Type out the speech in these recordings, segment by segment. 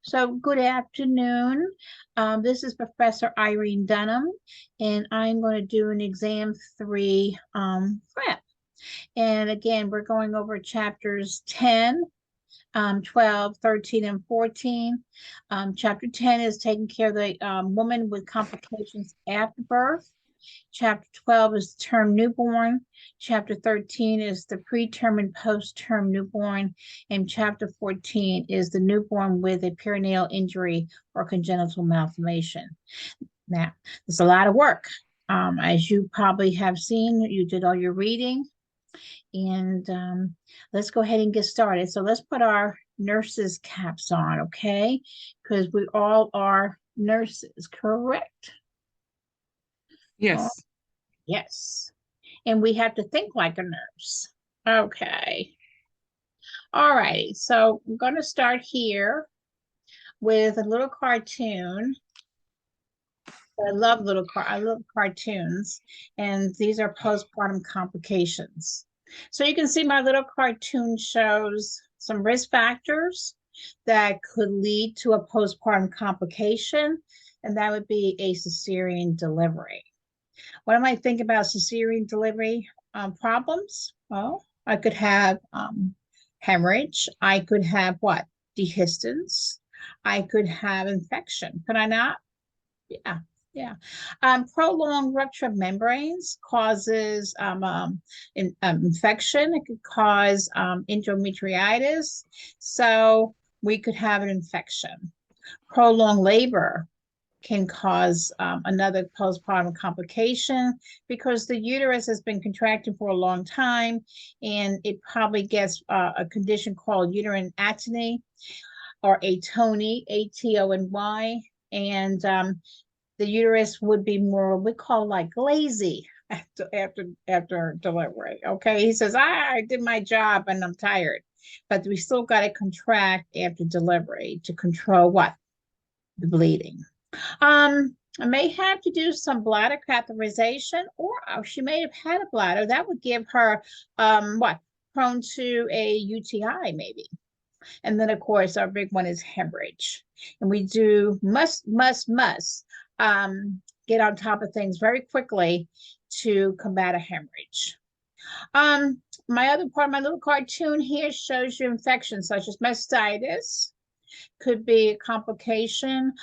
So, good afternoon. This is Professor Irene Dunham, and I'm going to do an exam three prep. And again, we're going over chapters 10, 12, 13, and 14. Chapter 10 is taking care of the woman with complications after birth. Chapter 12 is term newborn. Chapter 13 is the preterm and post-term newborn. And chapter 14 is the newborn with a perinatal injury or congenital malformation. Now, there's a lot of work. As you probably have seen, you did all your reading. And let's go ahead and get started. So let's put our nurses' caps on, okay? Because we all are nurses, correct? Oh, Yes. yes. And we have to think like a nurse. Okay. All righty. So I'm going to start here with a little cartoon. I love cartoons, and these are postpartum complications. So you can see my little cartoon shows some risk factors that could lead to a postpartum complication, and that would be a cesarean delivery. What am I thinking about cesarean delivery problems? Well, I could have hemorrhage. I could have what? Dehiscence. I could have infection. Could I not? Yeah, yeah. Prolonged rupture of membranes causes infection. It could cause endometritis. So we could have an infection. Prolonged labor can cause another postpartum complication because the uterus has been contracting for a long time, and it probably gets a condition called uterine atony or atony, A-T-O-N-Y, and the uterus would be more what we call like lazy after delivery. Okay, he says, I did my job and I'm tired, but we still got to contract after delivery to control what? The bleeding. I may have to do some bladder catheterization, or she may have had a bladder. That would give her what? Prone to a UTI, maybe. And then, of course, our big one is hemorrhage. And we must get on top of things very quickly to combat a hemorrhage. My other part, my little cartoon here shows you infections such as mastitis, could be a complication.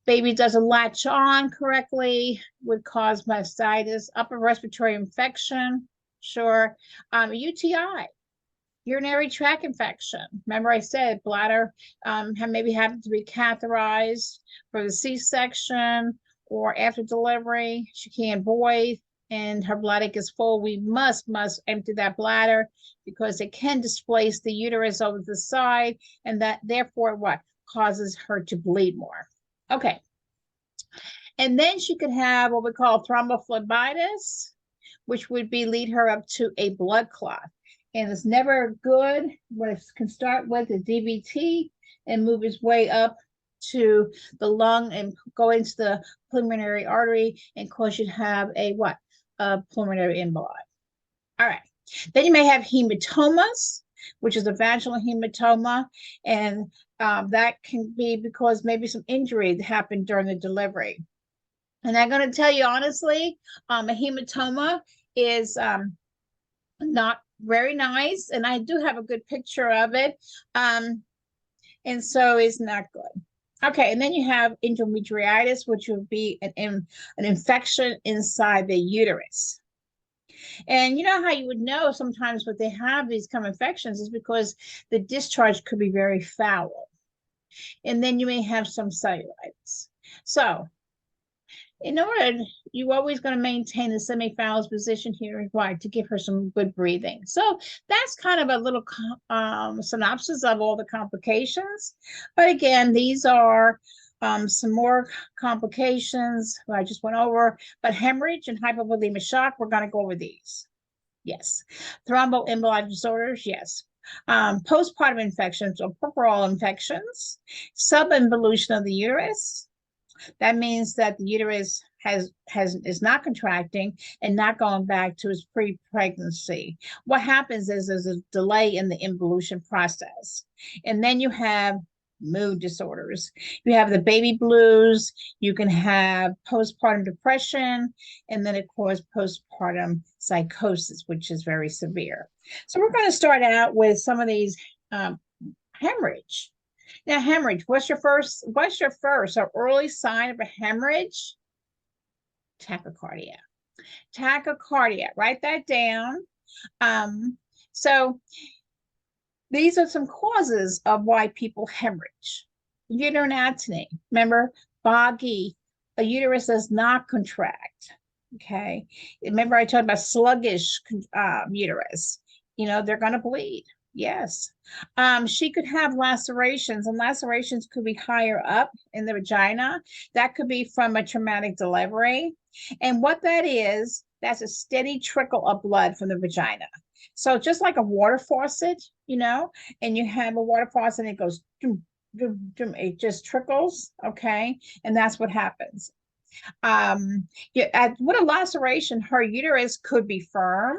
Baby doesn't latch on correctly, would cause mastitis, upper respiratory infection, sure. UTI, urinary tract infection. Remember I said bladder maybe having to be catheterized for the C-section or after delivery. She can't void and her bladder gets full. We must empty that bladder because it can displace the uterus over the side, and that therefore what causes her to bleed more. Okay. And then she could have what we call thrombophlebitis, which would be lead her up to a blood clot. And it's never good. What it can start with is DVT and move its way up to the lung and go into the pulmonary artery and cause you to have a what? A pulmonary emboli. All right. Then you may have hematomas, which is a vaginal hematoma, and that can be because maybe some injury happened during the delivery. And I'm going to tell you honestly, a hematoma is not very nice, and I do have a good picture of it, and so it's not good. Okay, and then you have endometriitis, which would be an infection inside the uterus. And you know how you would know sometimes what they have these kind of infections is because the discharge could be very foul. And then you may have some cellulitis. So in order, you're always going to maintain the semi-phallus position here required to give her some good breathing. So that's kind of a little synopsis of all the complications. But again, these are some more complications I just went over. But hemorrhage and hypovolemic shock, we're going to go over these. Yes. Thromboembolic disorders, yes. Postpartum infections or puerperal infections, subinvolution of the uterus, That means that the uterus is not contracting and not going back to its pre-pregnancy. What happens is there's a delay in the involution process. And then you have mood disorders. You have the baby blues, you can have postpartum depression, and then of course postpartum psychosis, which is very severe. So we're going to start out with some of these hemorrhage. Now, hemorrhage, what's your first or early sign of a hemorrhage? Tachycardia. Tachycardia, write that down. So these are some causes of why people hemorrhage. Uterine atony, remember, boggy, a uterus does not contract. Okay, remember I talked about sluggish uterus. You know, they're going to bleed. Yes. She could have lacerations, and lacerations could be higher up in the vagina. That could be from a traumatic delivery. And what that is, that's a steady trickle of blood from the vagina. So just like a water faucet, you know, and you have a water faucet and it goes, it just trickles, okay? And that's what happens. With a laceration, her uterus could be firm,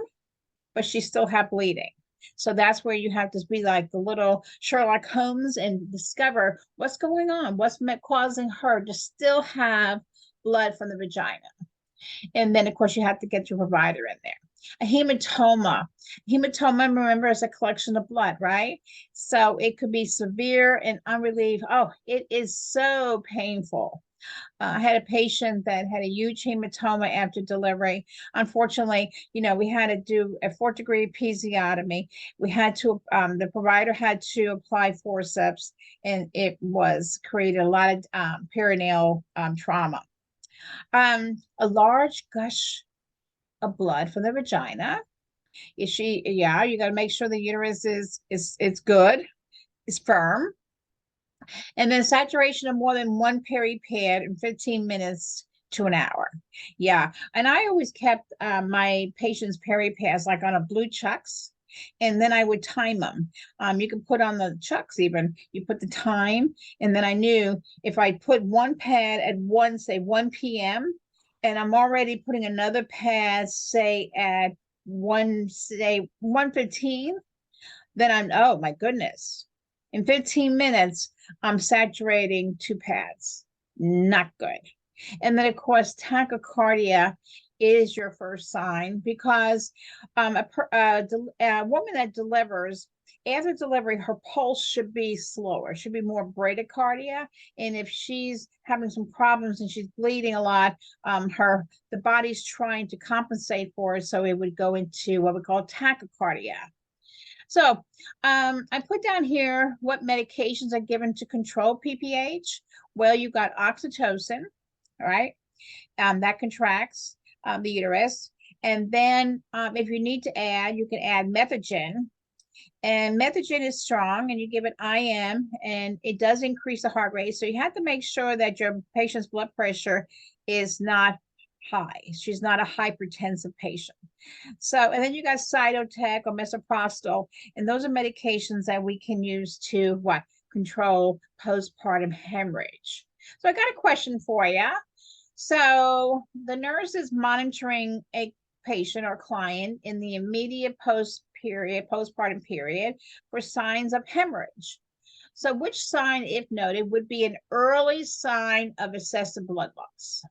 but she still have bleeding. So that's where you have to be like the little Sherlock Holmes and discover what's going on, what's causing her to still have blood from the vagina. And then, of course, you have to get your provider in there. A hematoma. Hematoma, remember, is a collection of blood, right? So it could be severe and unrelieved. Oh, it is so painful. I had a patient that had a huge hematoma after delivery. Unfortunately, you know, we had to do a 4th-degree episiotomy. We had to, the provider had to apply forceps, and it was created a lot of perineal trauma. A large gush of blood from the vagina. You got to make sure the uterus is it's good, it's firm. And then saturation of more than one peri pad in 15 minutes to an hour. Yeah. And I always kept my patients' peri pads like on a blue chucks. And then I would time them. You can put on the chucks even. You put the time. And then I knew if I put one pad at say 1 p.m., and I'm already putting another pad, say at 1:15, then oh my goodness. In 15 minutes, I'm saturating 2 pads. Not good. And then, of course, tachycardia is your first sign because a woman that delivers, after delivery, her pulse should be slower, should be more bradycardia. And if she's having some problems and she's bleeding a lot, the body's trying to compensate for it. So it would go into what we call tachycardia. So I put down here what medications are given to control PPH. Well, you got oxytocin, all right? That contracts the uterus. And then if you need to add, you can add methogen. And methogen is strong, and you give it IM, and it does increase the heart rate. So you have to make sure that your patient's blood pressure is not high. She's not a hypertensive patient. So, and then you got Cytotec or misoprostol, and those are medications that we can use to control postpartum hemorrhage. So I got a question for you. So the nurse is monitoring a patient or client in the immediate postpartum period for signs of hemorrhage. So which sign, if noted, would be an early sign of excessive blood loss?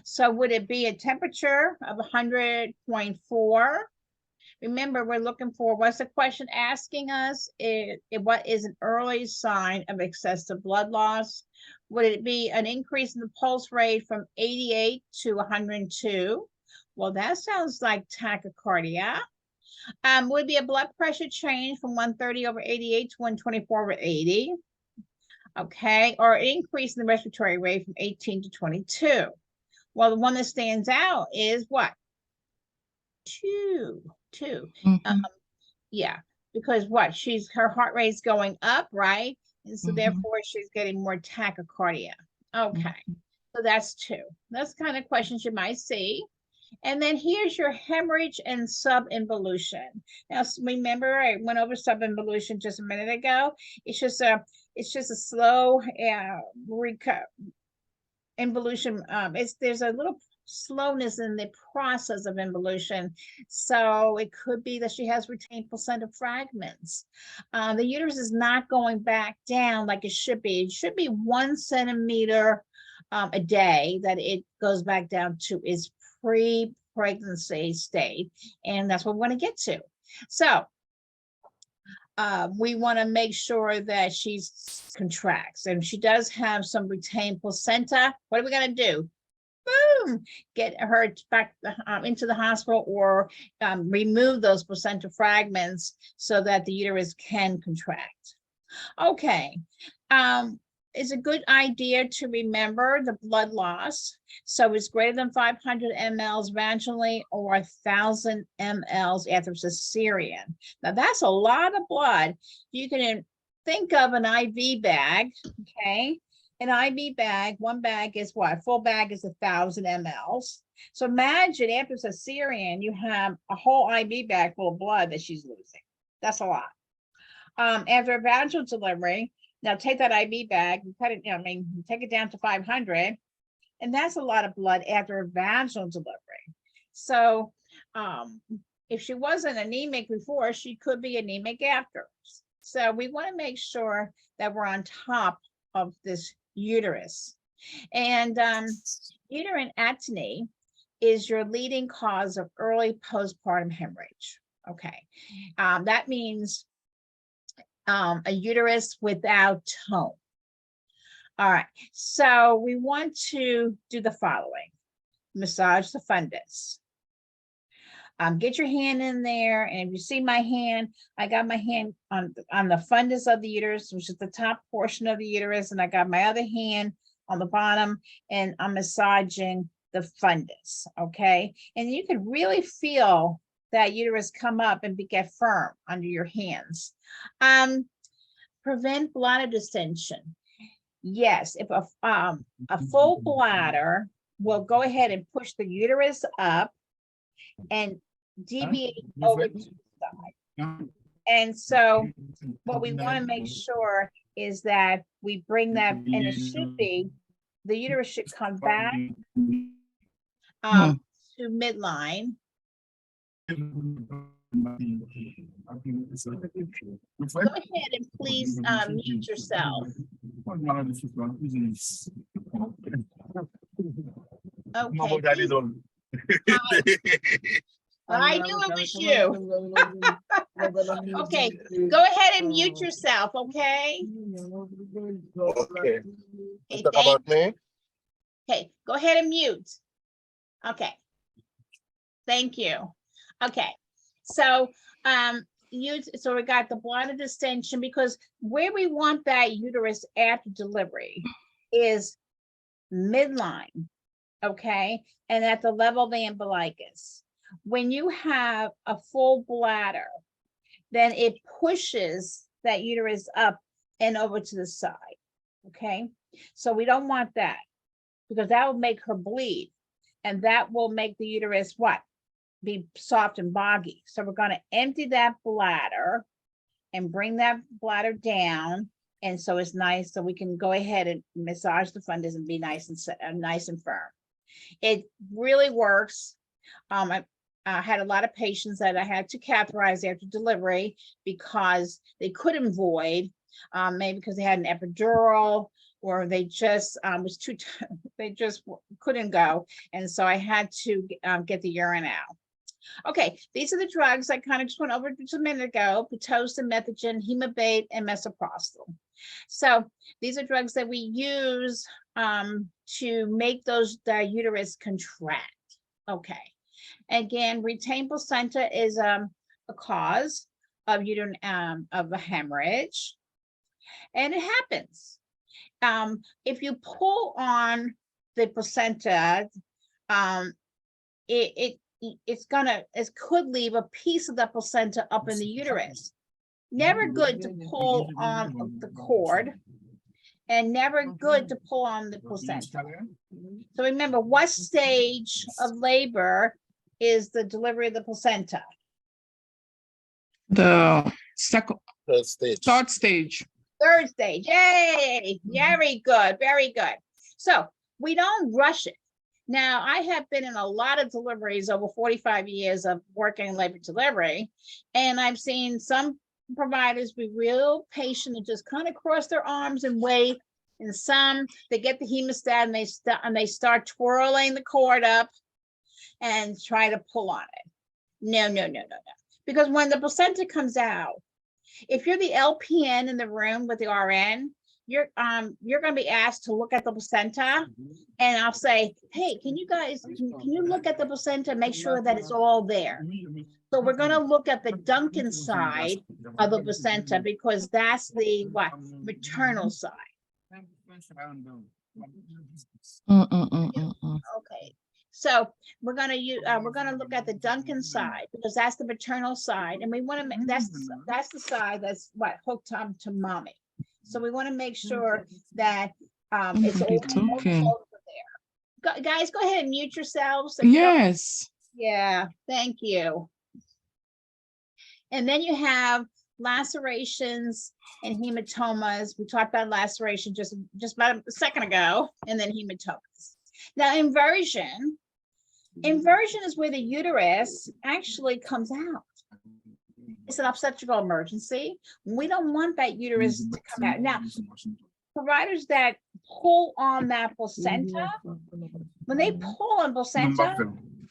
So would it be a temperature of 100.4? Remember, we're looking for, what's the question asking us? What is an early sign of excessive blood loss? Would it be an increase in the pulse rate from 88 to 102? Well, that sounds like tachycardia. Would it be a blood pressure change from 130/88 to 124/80? Okay, or an increase in the respiratory rate from 18 to 22? Well, the one that stands out is what? 2. Mm-hmm. Yeah, because her heart rate's going up, right? And so Mm-hmm. therefore she's getting more tachycardia. Okay, so that's 2. That's the kind of questions you might see. And then here's your hemorrhage and subinvolution. Now, remember, I went over subinvolution just a minute ago. It's just a slow involution, there's a little slowness in the process of involution. So it could be that she has retained placenta fragments. The uterus is not going back down like it should be. It should be 1 centimeter a day that it goes back down to its pre-pregnancy state. And that's what we want to get to. So we want to make sure that she contracts, and she does have some retained placenta. What are we going to do? Boom, get her back into the hospital, or remove those placenta fragments so that the uterus can contract. Okay, it's a good idea to remember the blood loss. So it's greater than 500 mLs vaginally or 1,000 mLs after cesarean. Now that's a lot of blood. You can think of an IV bag, okay? An IV bag, one bag is what? Full bag is 1,000 mLs. So imagine after cesarean, you have a whole IV bag full of blood that she's losing. That's a lot. After a vaginal delivery, now take that IV bag, cut it, take it down to 500, and that's a lot of blood after a vaginal delivery. So if she wasn't anemic before, she could be anemic after. So we want to make sure that we're on top of this uterus. And uterine atony is your leading cause of early postpartum hemorrhage. Okay, that means a uterus without tone. All right, so we want to do the following. Massage the fundus. Get your hand in there, and if you see my hand, I got my hand on the fundus of the uterus, which is the top portion of the uterus, and I got my other hand on the bottom, and I'm massaging the fundus, okay? And you can really feel that uterus come up and get firm under your hands. Prevent bladder distension. Yes, if a full bladder will go ahead and push the uterus up and deviate over to the side. And so what we want to make sure is that we bring that, and it should be, the uterus should come back to midline. Go ahead and please mute yourself. Okay. I knew it was you. Okay, go ahead and mute yourself, okay? Okay. Okay, Talk about me. okay, go ahead and mute. Okay. Thank you. Okay, so so we got the bladder distension, because where we want that uterus after delivery is midline, okay, and at the level of the umbilicus. When you have a full bladder, then it pushes that uterus up and over to the side, okay? So we don't want that, because that will make her bleed, and that will make the uterus what? Be soft and boggy. So we're going to empty that bladder and bring that bladder down, and so it's nice, so we can go ahead and massage the fundus and be nice and firm. It really works. I had a lot of patients that I had to catheterize after delivery because they couldn't void, maybe because they had an epidural, or they just they just couldn't go, and so I had to get the urine out. Okay, these are the drugs I kind of just went over just a minute ago: Pitocin, Methogen, Hemabate, and Misoprostol. So these are drugs that we use to make the uterus contract. Okay. Again, retained placenta is a cause of uterine of a hemorrhage, and it happens. If you pull on the placenta, it could leave a piece of the placenta up in the uterus. Never good to pull on the cord, and never good to pull on the placenta. So remember, what stage of labor is the delivery of the placenta? The second, Third stage. third stage. Third stage. Yay! Very good. Very good. So we don't rush it. Now, I have been in a lot of deliveries over 45 years of working in labor delivery, and I've seen some providers be real patient and just kind of cross their arms and wait. And some, they get the hemostat and they start twirling the cord up and try to pull on it. No. Because when the placenta comes out, if you're the LPN in the room with the RN, you're going to be asked to look at the placenta, and I'll say, hey, can you guys, can you look at the placenta and make sure that it's all there? So we're going to look at the Duncan side of the placenta, because that's the what, maternal side. Okay, so we're gonna look at the Duncan side, because that's the maternal side, and we want to make that's the side that's what, hooked on to mommy. So we want to make sure that it's all talking. over there. Guys, go ahead and mute yourselves. If you don't- Yes. Yeah, thank you. And then you have lacerations and hematomas. We talked about laceration just about a second ago, and then hematomas. Now, inversion is where the uterus actually comes out. It's an obstetrical emergency. We don't want that uterus to come out. Now, providers that pull on that placenta, when they pull on placenta,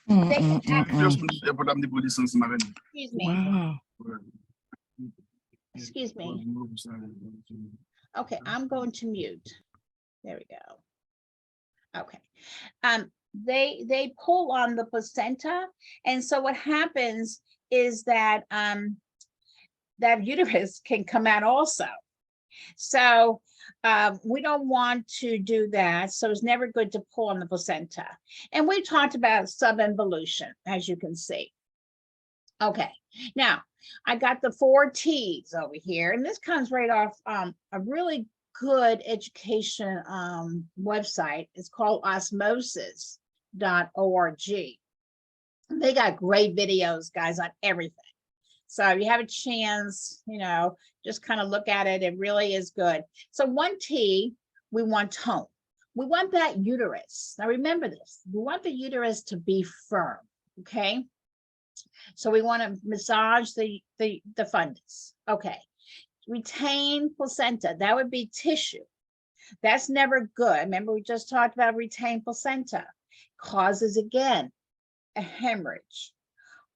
they can excuse me. Wow. Excuse me. Okay, I'm going to mute. There we go. Okay. They pull on the placenta, and so what happens is that that uterus can come out also. So we don't want to do that. So it's never good to pull on the placenta. And we talked about subinvolution, as you can see. Okay, now I got the 4 T's over here, and this comes right off a really good education website. It's called osmosis.org. They got great videos, guys, on everything. So if you have a chance, just kind of look at it. It really is good. So 1 T, we want tone. We want that uterus. Now remember this, we want the uterus to be firm, okay? So we want to massage the fundus. Okay. Retain placenta, that would be tissue. That's never good. Remember, we just talked about retained placenta. Causes, again, a hemorrhage,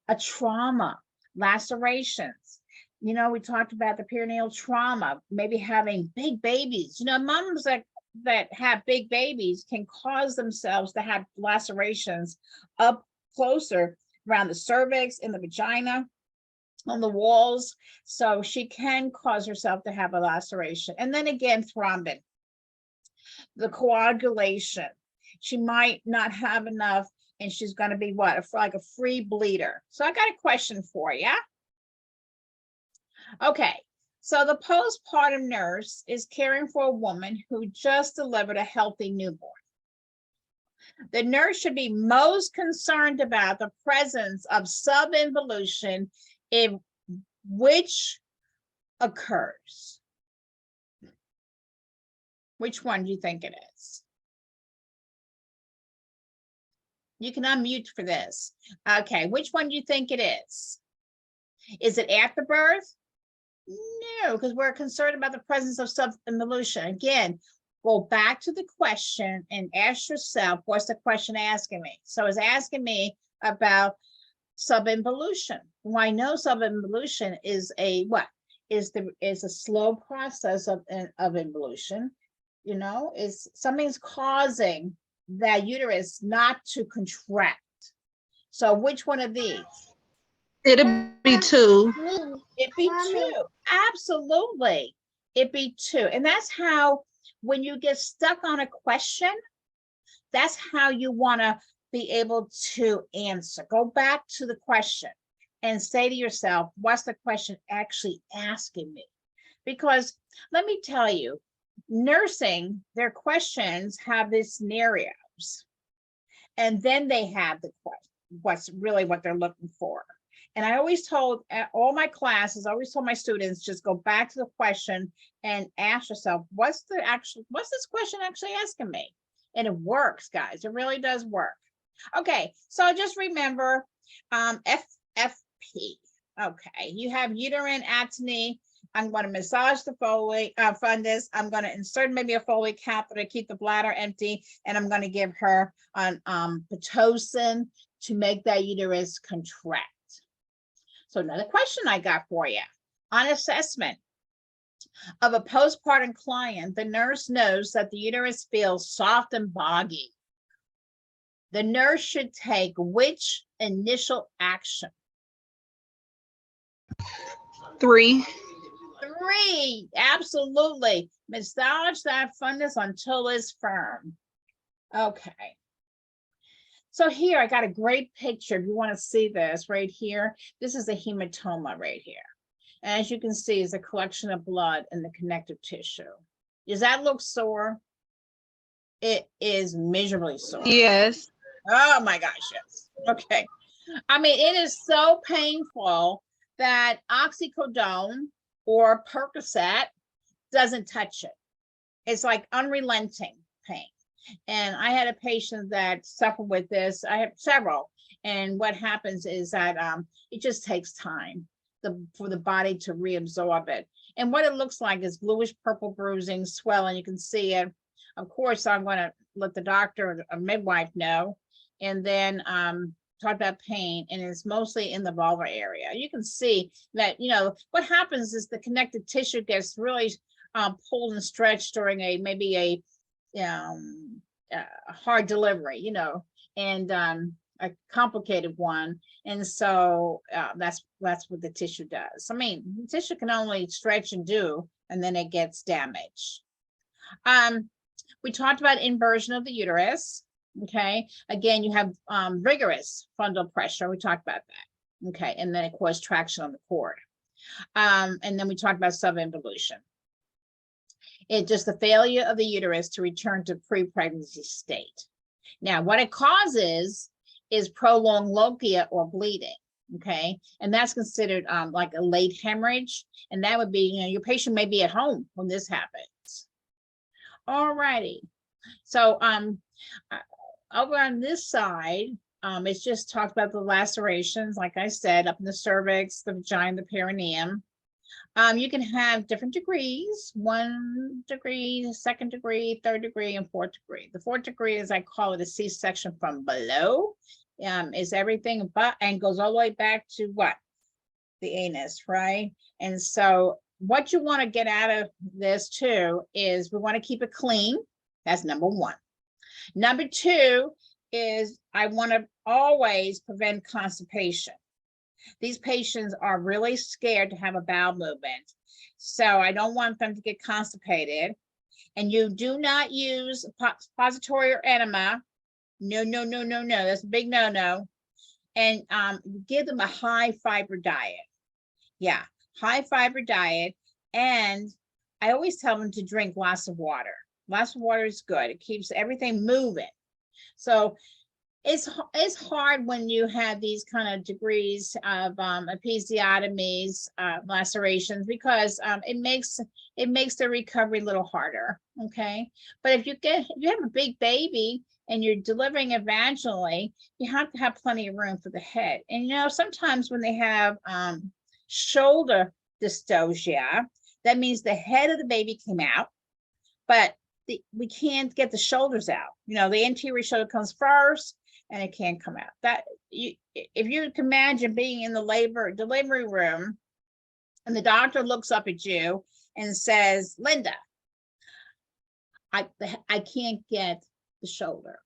a trauma, lacerations. We talked about the perineal trauma, maybe having big babies. Moms that have big babies can cause themselves to have lacerations up closer around the cervix, in the vagina, on the walls. So she can cause herself to have a laceration. And then again, thrombin. The coagulation. She might not have enough, and she's going to be what? Like a free bleeder. So I got a question for you. Okay, so the postpartum nurse is caring for a woman who just delivered a healthy newborn. The nurse should be most concerned about the presence of subinvolution, which occurs. Which one do you think it is? You can unmute for this. Okay, which one do you think it is? Is it after birth? No, because we're concerned about the presence of subinvolution. Again, go back to the question and ask yourself, what's the question asking me? So it's asking me about subinvolution. Well, I know subinvolution is a what? Is a slow process of involution. Is something's causing that uterus not to contract. So which one of these? It'd be 2. It'd be 2. Absolutely. It'd be 2. And that's how, when you get stuck on a question, that's how you want to be able to answer. Go back to the question and say to yourself, what's the question actually asking me? Because let me tell you, nursing, their questions have these scenarios, and then they have the question, what's really what they're looking for. And I always told all my classes, I always told my students, just go back to the question and ask yourself, what's this question actually asking me? And it works, guys. It really does work. Okay, so just remember FFP. Okay, you have uterine atony. I'm going to massage the Foley fundus. I'm going to insert maybe a Foley catheter, keep the bladder empty, and I'm going to give her an Pitocin to make that uterus contract. So another question I got for you. On assessment of a postpartum client, the nurse knows that the uterus feels soft and boggy. The nurse should take which initial action? 3. 3, absolutely. Massage that fundus until it's firm. Okay. So here I got a great picture. If you want to see this right here, this is a hematoma right here. And as you can see, is a collection of blood in the connective tissue. Does that look sore? It is miserably sore. Yes. Oh my gosh, yes. Okay. I mean, it is so painful that oxycodone or Percocet doesn't touch it. It's like unrelenting pain. And I had a patient that suffered with this. I have several. And what happens is that it just takes time for the body to reabsorb it. And what it looks like is bluish purple bruising, swelling. You can see it. Of course, I'm going to let the doctor or midwife know. And then talk about pain, and it's mostly in the vulvar area. You can see that, you know, what happens is the connective tissue gets really pulled and stretched during maybe a hard delivery, you know, and a complicated one. And so that's what the tissue does. I mean, the tissue can only stretch and do, and then it gets damaged. We talked about inversion of the uterus. Okay, again, you have rigorous fundal pressure. We talked about that. Okay, and then of course traction on the cord. And then we talked about subinvolution. It's just the failure of the uterus to return to pre-pregnancy state. Now, what it causes is prolonged lochia or bleeding. Okay, and that's considered like a late hemorrhage, and that would be, you know, your patient may be at home when this happens. All righty, so over on this side, it's just talked about the lacerations, like I said, up in the cervix, the vagina, the perineum. You can have different degrees, 1 degree, 2nd degree, 3rd degree, and 4th degree. The 4th degree, as I call it, a C-section from below, is everything but, and goes all the way back to what? The anus, right? And so what you want to get out of this too is we want to keep it clean. That's number 1. Number 2 is I want to always prevent constipation. These patients are really scared to have a bowel movement. So I don't want them to get constipated. And you do not use suppository or enema. No, no, no, no, no. That's a big no-no. And give them a high fiber diet. Yeah, high fiber diet. And I always tell them to drink lots of water. Lots of water is good. It keeps everything moving. So it's hard when you have these kind of degrees of episiotomies, lacerations, because it makes the recovery a little harder. Okay, but if you have a big baby and you're delivering vaginally, you have to have plenty of room for the head. And you know, sometimes when they have shoulder dystocia, that means the head of the baby came out, but we can't get the shoulders out. You know, the anterior shoulder comes first and it can't come out. That if you can imagine being in the delivery room and the doctor looks up at you and says, Linda, I can't get the shoulder.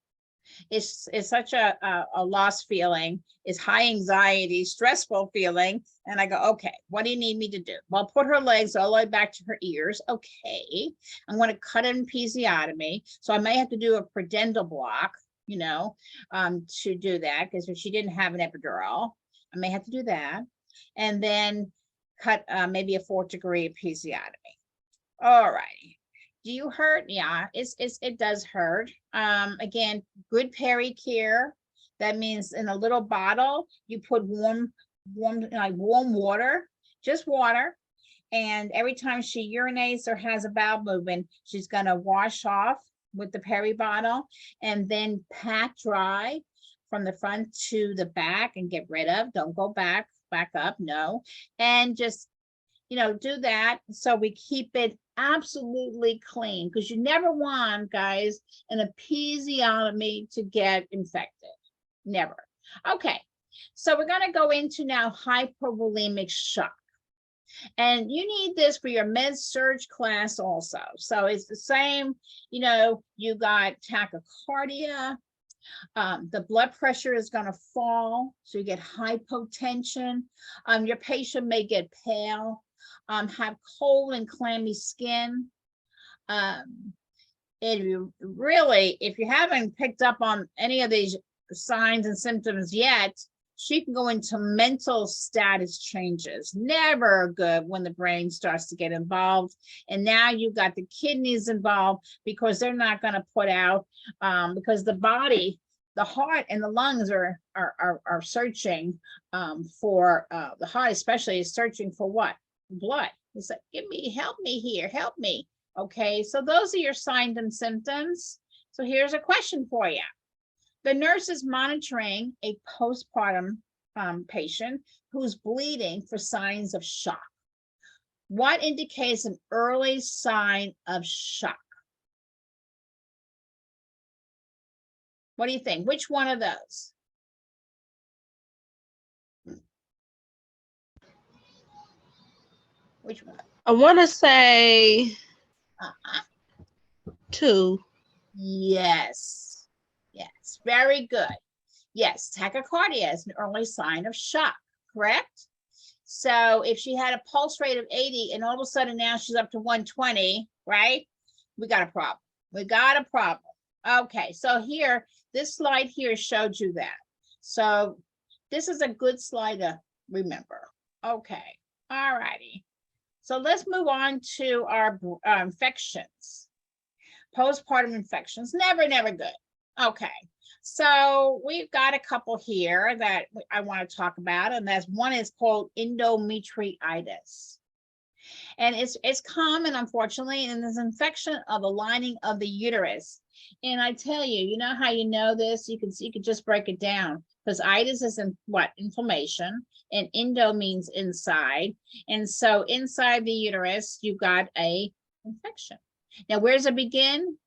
It's such a lost feeling. It's high anxiety, stressful feeling. And I go, okay, what do you need me to do? Well, put her legs all the way back to her ears. Okay, I'm going to cut an episiotomy. So I may have to do a pudendal block, you know, to do that, because if she didn't have an epidural, I may have to do that. And then cut maybe a 4th degree episiotomy. All righty. Do you hurt? Yeah, it does hurt. Again, good peri-care. That means in a little bottle, you put warm water, just water. And every time she urinates or has a bowel movement, she's gonna wash off with the peri bottle, and then pat dry from the front to the back and get rid of. Don't go back up, no. And just, you know, do that so we keep it absolutely clean, because you never want, guys, an episiotomy to get infected. Never. Okay, so we're going to go into now hypovolemic shock. And you need this for your med-surg class also. So it's the same, you know, you got tachycardia, the blood pressure is going to fall, so you get hypotension. Your patient may get pale, have cold and clammy skin. If you haven't picked up on any of these signs and symptoms yet, she can go into mental status changes. Never good when the brain starts to get involved. And now you've got the kidneys involved, because they're not going to put out, because the body, the heart and the lungs are searching for, the heart especially is searching for what? Blood. It's like, help me here, help me. Okay, so those are your signs and symptoms. So here's a question for you. The nurse is monitoring a postpartum patient who's bleeding for signs of shock. What indicates an early sign of shock? What do you think? Which one of those? Which one? I want to say Uh-huh. 2. Yes. Yes. Very good. Yes. Tachycardia is an early sign of shock, correct? So if she had a pulse rate of 80 and all of a sudden now she's up to 120, right? We got a problem. We got a problem. Okay. So here, this slide here showed you that. So this is a good slide to remember. Okay. All righty. So let's move on to our infections. Postpartum infections, never good. Okay, so we've got a couple here that I want to talk about, and that's one is called endometriitis. And it's common, unfortunately, and it's an infection of the lining of the uterus. And I tell you, you know how you know this? You can just break it down, because itis is inflammation, and endo means inside. And so inside the uterus, you've got a infection. Now, where does it begin?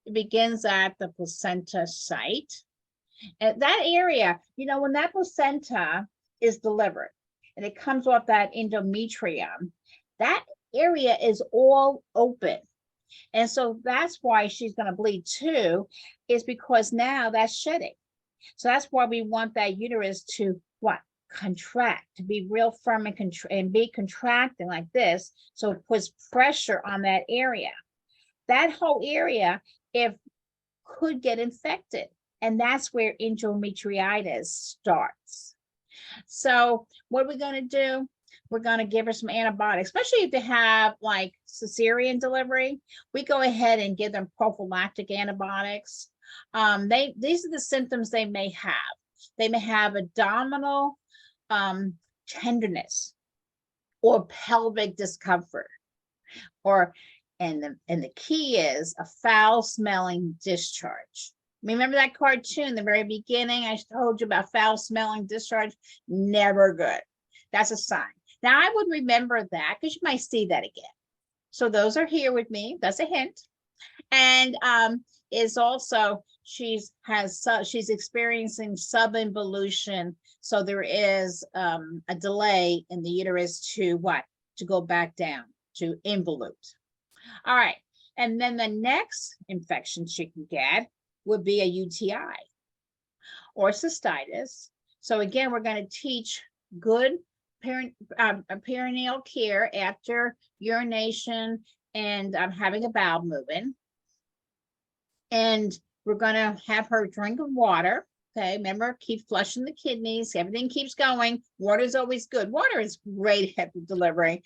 It begins at the placenta site. At that area, you know, when that placenta is delivered and it comes off that endometrium, that area is all open. And so that's why she's going to bleed too, is because now that's shedding. So that's why we want that uterus to what? Contract, to be real firm and be contracting like this. So it puts pressure on that area. That whole area, could get infected. And that's where endometriitis starts. So what are we going to do? We're going to give her some antibiotics, especially if they have like cesarean delivery. We go ahead and give them prophylactic antibiotics. These are the symptoms they may have. They may have abdominal tenderness or pelvic discomfort, and the key is a foul smelling discharge. Remember that cartoon, the very beginning, I told you about foul smelling discharge? Never good. That's a sign. Now I would remember that, because you might see that again. So those are here with me. That's a hint. And is also, she's experiencing subinvolution. So there is a delay in the uterus to go back down, to involute. All right. And then the next infection she can get would be a UTI or cystitis. So again, we're going to teach good perineal care after urination and having a bowel movement. And we're going to have her drink of water. Okay, remember, keep flushing the kidneys. Everything keeps going. Water is always good. Water is great at delivery.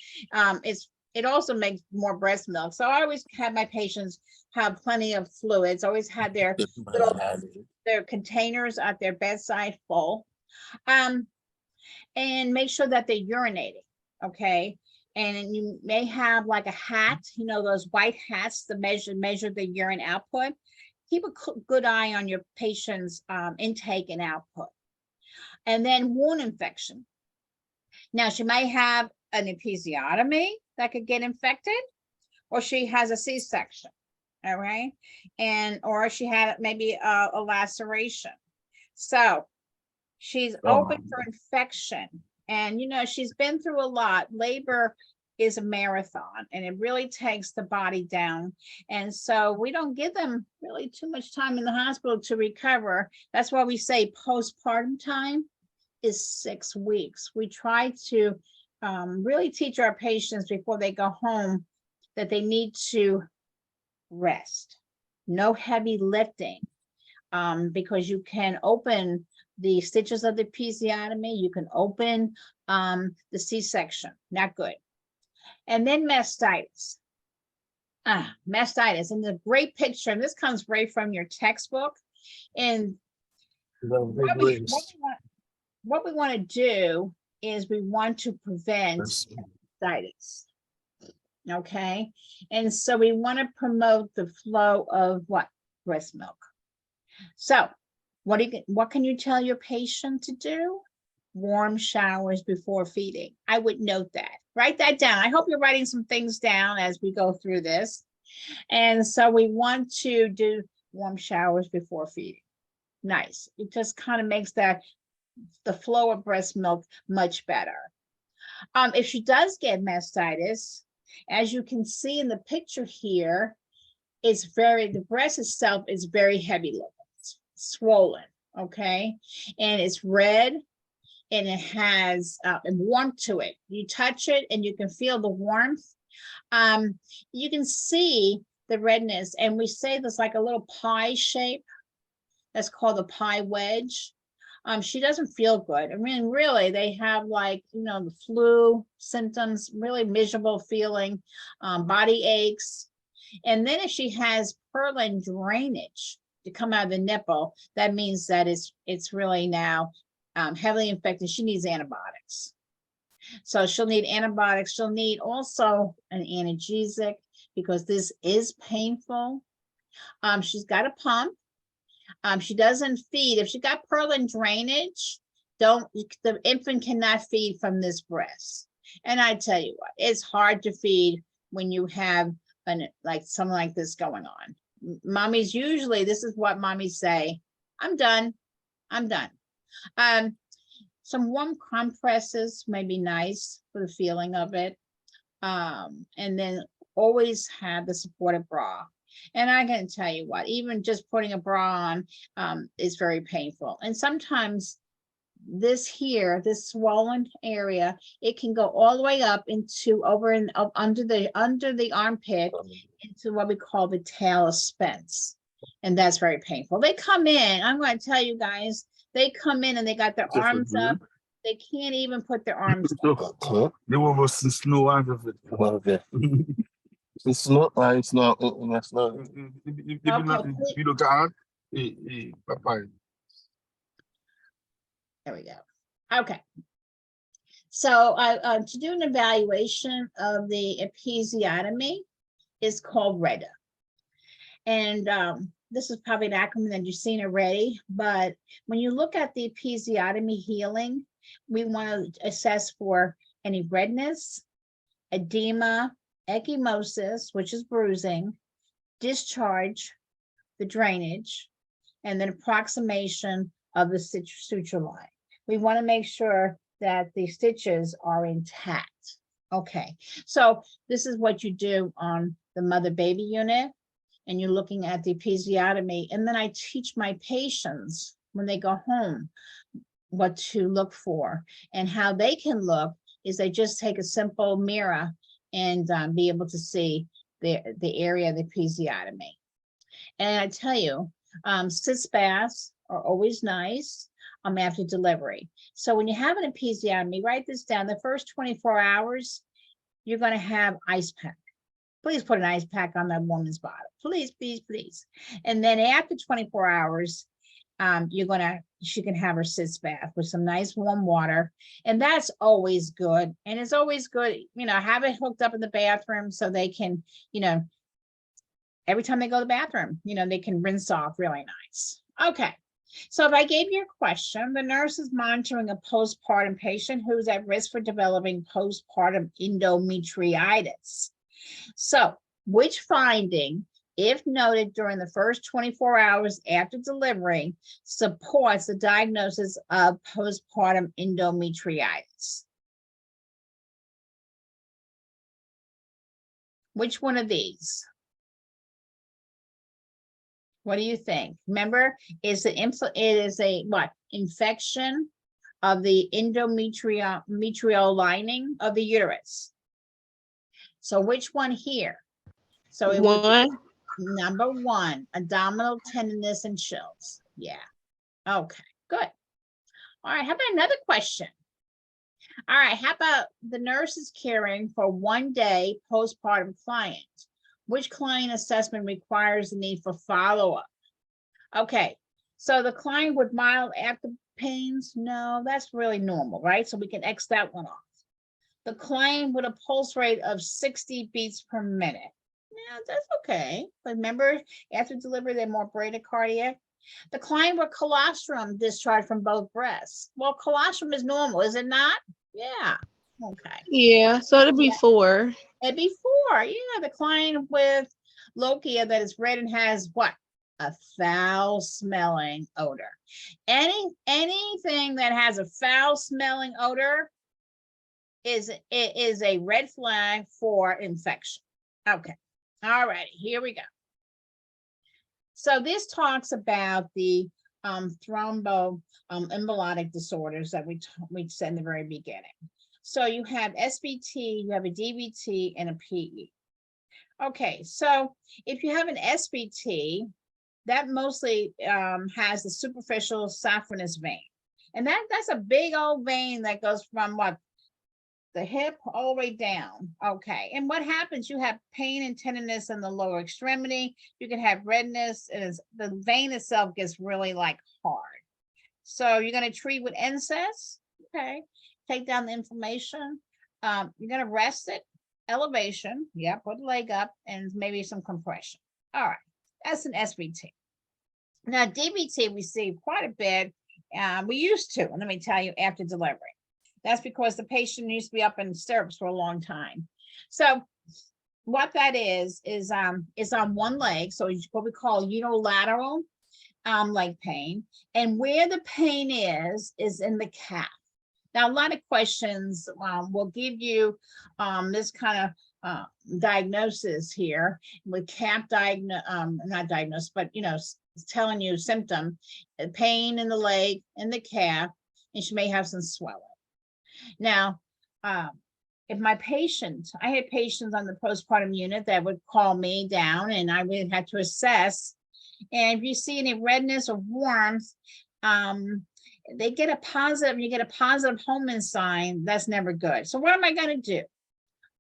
It also makes more breast milk. So I always have my patients have plenty of fluids. Always had their containers at their bedside full. And make sure that they're urinating. Okay. And you may have like a hat, you know, those white hats that measure the urine output. Keep a good eye on your patient's intake and output. And then wound infection. Now, she may have an episiotomy that could get infected, or she has a C-section, all right? And, or she had maybe a laceration. So she's open for infection. And, you know, she's been through a lot. Labor is a marathon, and it really takes the body down. And so we don't give them really too much time in the hospital to recover. That's why we say postpartum time is 6 weeks. We try to really teach our patients before they go home that they need to rest. No heavy lifting, because you can open the stitches of the episiotomy, you can open the C-section, not good. And then mastitis. Mastitis, and the great picture, and this comes right from your textbook. And what we want to do is we want to prevent mastitis. Okay, and so we want to promote the flow of what? Breast milk. So what can you tell your patient to do? Warm showers before feeding. I would note that. Write that down. I hope you're writing some things down as we go through this. And so we want to do warm showers before feeding. Nice. It just kind of makes the flow of breast milk much better. If she does get mastitis, as you can see in the picture here, the breast itself is very heavy looking, it's swollen, okay? And it's red, and it has warmth to it. You touch it and you can feel the warmth. You can see the redness, and we say there's like a little pie shape. That's called a pie wedge. She doesn't feel good. I mean, really, they have like, you know, the flu symptoms, really miserable feeling, body aches. And then if she has purulent drainage to come out of the nipple, that means that it's really now heavily infected. She needs antibiotics. So she'll need antibiotics. She'll need also an analgesic because this is painful. She's got a pump. She doesn't feed. If she got purulent drainage, the infant cannot feed from this breast. And I tell you what, it's hard to feed when you have something like this going on. Mommies usually, this is what mommies say: I'm done. I'm done. Some warm compresses may be nice for the feeling of it. And then always have the supportive bra. And I can tell you what, even just putting a bra on is very painful. And sometimes this swollen area, it can go all the way up into under the armpit into what we call the tail of Spence. And that's very painful. They come in, I'm going to tell you guys, they come in and they got their arms up. They can't even put their arms up. They were most slow under it. It's not. It's not. It's not. You look at it. There we go. Okay. So to do an evaluation of the episiotomy is called REDA. And this is probably an acronym that you've seen already, but when you look at the episiotomy healing, we want to assess for any redness, edema, ecchymosis, which is bruising, discharge, the drainage, and then approximation of the suture line. We want to make sure that the stitches are intact. Okay, so this is what you do on the mother-baby unit, and you're looking at the episiotomy, and then I teach my patients when they go home what to look for, and how they can look is they just take a simple mirror and be able to see the area of the episiotomy. And I tell you, sitz baths are always nice after delivery. So when you have an episiotomy, write this down. The first 24 hours, you're going to have ice pack. Please put an ice pack on that woman's bottom. Please, please, please. And then after 24 hours, she can have her sitz bath with some nice warm water. And that's always good. And it's always good, have it hooked up in the bathroom so they can, every time they go to the bathroom, they can rinse off really nice. Okay. So if I gave you a question, the nurse is monitoring a postpartum patient who's at risk for developing postpartum endometritis. So which finding, if noted during the first 24 hours after delivery, supports the diagnosis of postpartum endometritis? Which one of these? What do you think? Remember, it is a what? Infection of the endometrial lining of the uterus. So which one here? So it would be number 1, abdominal tenderness and chills. Yeah. Okay, good. All right, how about another question? All right, how about the nurse is caring for 1 day postpartum client? Which client assessment requires the need for follow-up? Okay, so the client with mild active pains, no, that's really normal, right? So we can X that one off. The client with a pulse rate of 60 beats per minute. Yeah, that's okay. But remember, after delivery, they're more bradycardia. The client with colostrum discharge from both breasts. Well, colostrum is normal, is it not? Yeah. Okay. Yeah, so it'd be 4. And before, the client with lochia that is red and has what? A foul smelling odor. Anything that has a foul smelling odor is a red flag for infection. Okay. All righty, here we go. So this talks about the thromboembolic disorders that we said in the very beginning. So you have SVT, you have a DVT, and a PE. Okay, so if you have an SVT, that mostly has the superficial saphenous vein. And that's a big old vein that goes from what? The hip all the way down. Okay, and what happens? You have pain and tenderness in the lower extremity. You can have redness, and the vein itself gets really like hard. So you're going to treat with NSAIDs. Okay, take down the inflammation. You're going to rest it, elevation. Yeah, put the leg up, and maybe some compression. All right, that's an SVT. Now DVT we see quite a bit. We used to, and let me tell you, after delivery. That's because the patient needs to be up in stirrups for a long time. So what that is on one leg. So it's what we call unilateral leg pain. And where the pain is in the calf. Now, a lot of questions will give you this kind of diagnosis here with calf not diagnosis, but telling you symptom, pain in the leg and the calf, and she may have some swelling. Now, if my patient, I had patients on the postpartum unit that would call me down and I would have to assess. And if you see any redness or warmth, they get a positive, you get a positive Holman sign, that's never good. So what am I going to do?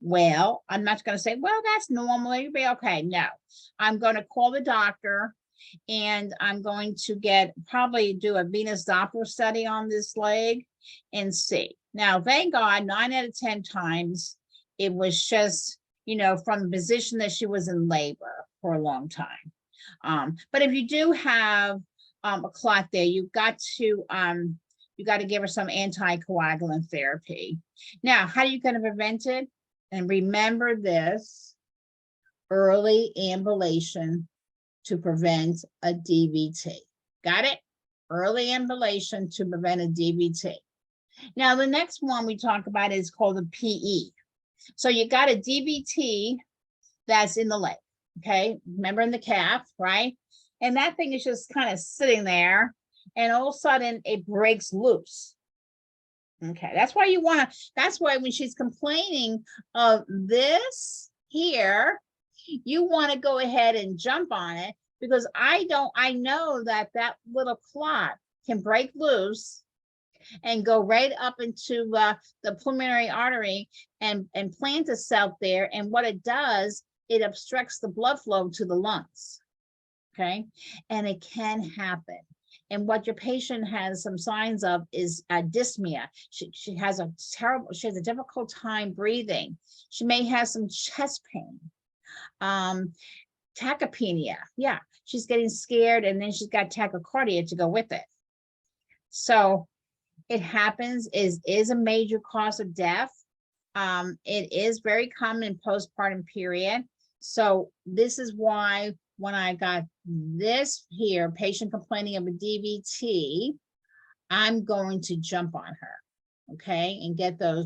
Well, I'm not going to say, well, that's normal, you'll be okay. No, I'm going to call the doctor and I'm going to probably do a venous Doppler study on this leg and see. Now, thank God, 9 out of 10 times, it was just, from the position that she was in labor for a long time. But if you do have a clot there, you got to give her some anticoagulant therapy. Now, how are you going to prevent it? And remember this, early ambulation to prevent a DVT. Got it? Early ambulation to prevent a DVT. Now, the next one we talk about is called a PE. So you got a DVT that's in the leg, okay? Remember in the calf, right? And that thing is just kind of sitting there, and all of a sudden it breaks loose. Okay, that's why when she's complaining of this here, you want to go ahead and jump on it, because I know that little clot can break loose and go right up into the pulmonary artery and plant itself there. And what it does, it obstructs the blood flow to the lungs. Okay, and it can happen. And what your patient has some signs of is dyspnea. She has a difficult time breathing. She may have some chest pain. Tachypnea. Yeah, she's getting scared, and then she's got tachycardia to go with it. So it happens, is a major cause of death. It is very common in postpartum period. So this is why when I got this here, patient complaining of a DVT, I'm going to jump on her, okay, and get those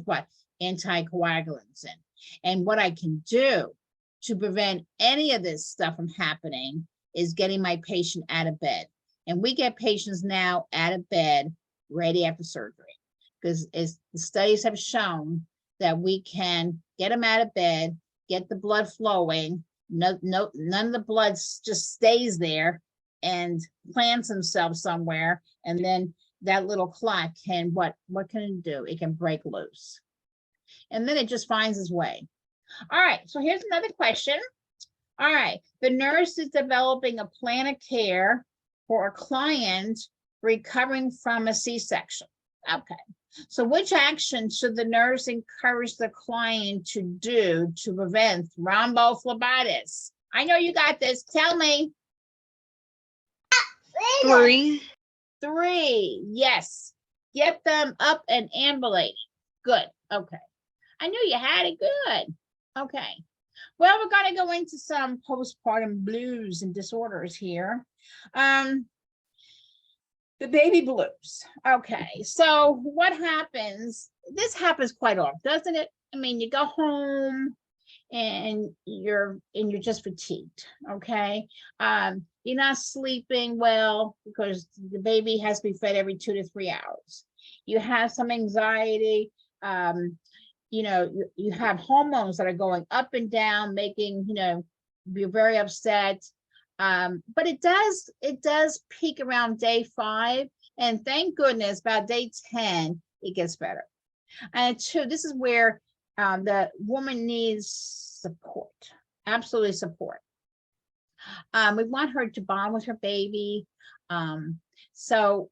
anticoagulants in. And what I can do to prevent any of this stuff from happening is getting my patient out of bed. And we get patients now out of bed ready after surgery, because as the studies have shown that we can get them out of bed, get the blood flowing. None of the blood just stays there and plants themselves somewhere, and then that little clot can what can it do? It can break loose, and then it just finds its way. All right, so here's another question. All right, the nurse is developing a plan of care for a client recovering from a C-section. Okay, so which action should the nurse encourage the client to do to prevent thrombophlebitis? I know you got this. Tell me. 3. 3. Yes. Get them up and ambulating. Good. Okay. I knew you had it. Good. Okay. Well, we're going to go into some postpartum blues and disorders here. The baby blues. Okay, so what happens? This happens quite often, doesn't it? I mean, you go home and you're just fatigued. Okay, you're not sleeping well because the baby has to be fed every 2 to 3 hours. You have some anxiety. You know, you have hormones that are going up and down, making you're very upset. But it does peak around day 5, and thank goodness about day 10 it gets better. And 2, this is where the woman needs support, absolutely support. We want her to bond with her baby. So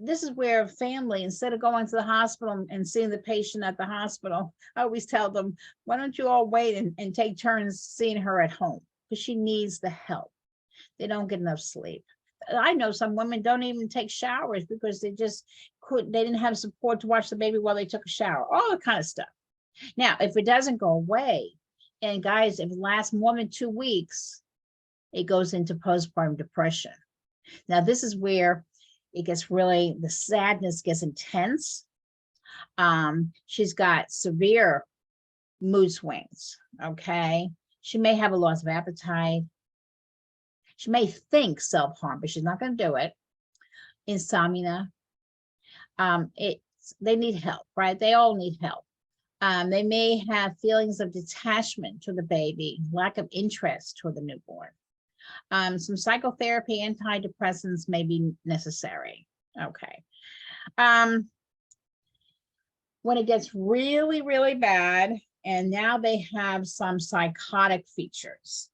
this is where family, instead of going to the hospital and seeing the patient at the hospital, I always tell them, why don't you all wait and take turns seeing her at home? Because she needs the help. They don't get enough sleep. I know some women don't even take showers because they didn't have support to watch the baby while they took a shower, all that kind of stuff. Now, if it doesn't go away, and guys, if it lasts more than 2 weeks, it goes into postpartum depression. Now, this is where it gets the sadness gets intense. She's got severe mood swings, okay? She may have a loss of appetite. She may think self-harm, but she's not going to do it. Insomnia. They need help, right? They all need help. They may have feelings of detachment to the baby, lack of interest toward the newborn. Some psychotherapy, antidepressants may be necessary. Okay. When it gets really, really bad, and now they have some psychotic features.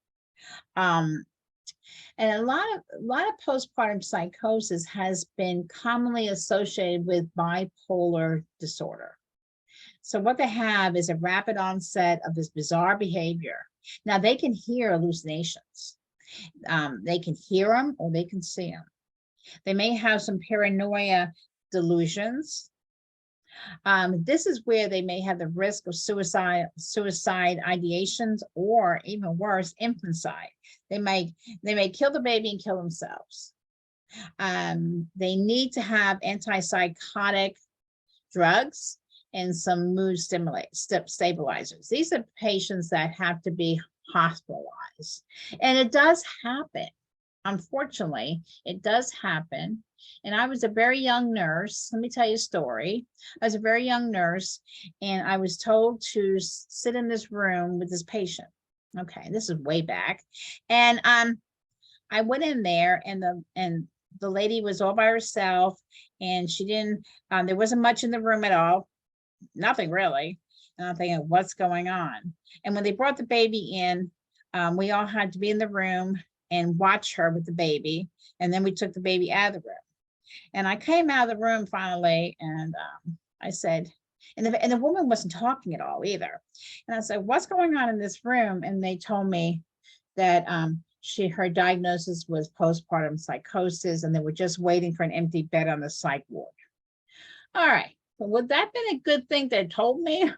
And a lot of postpartum psychosis has been commonly associated with bipolar disorder. So what they have is a rapid onset of this bizarre behavior. Now they can hear hallucinations. They can hear them or they can see them. They may have some paranoia delusions. This is where they may have the risk of suicide ideations, or even worse, infanticide. They may kill the baby and kill themselves. They need to have antipsychotic drugs and some mood stabilizers. These are patients that have to be hospitalized, and it does happen. Unfortunately, it does happen. And I was a very young nurse. Let me tell you a story. I was a very young nurse, and I was told to sit in this room with this patient. Okay, this is way back. And I went in there, and the lady was all by herself, and she didn't, there wasn't much in the room at all. Nothing really. And I'm thinking, what's going on? And when they brought the baby in, we all had to be in the room. and watch her with the baby. And then we took the baby out of the room. And I came out of the room finally, and I said, and the woman wasn't talking at all either. And I said, what's going on in this room? And they told me that her diagnosis was postpartum psychosis, and they were just waiting for an empty bed on the psych ward. All right. Well, would that been a good thing they told me?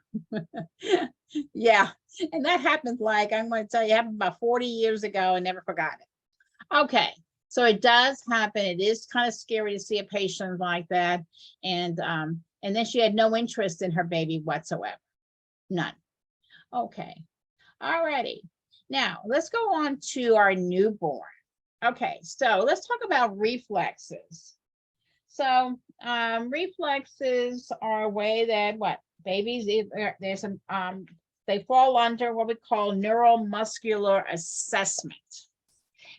Yeah. And that happened, like, I'm going to tell you, happened about 40 years ago and never forgot it. Okay. So it does happen. It is kind of scary to see a patient like that. And then she had no interest in her baby whatsoever. None. Okay. All righty. Now let's go on to our newborn. Okay. So let's talk about reflexes. So reflexes are a way that babies, there's some, they fall under what we call neuromuscular assessment.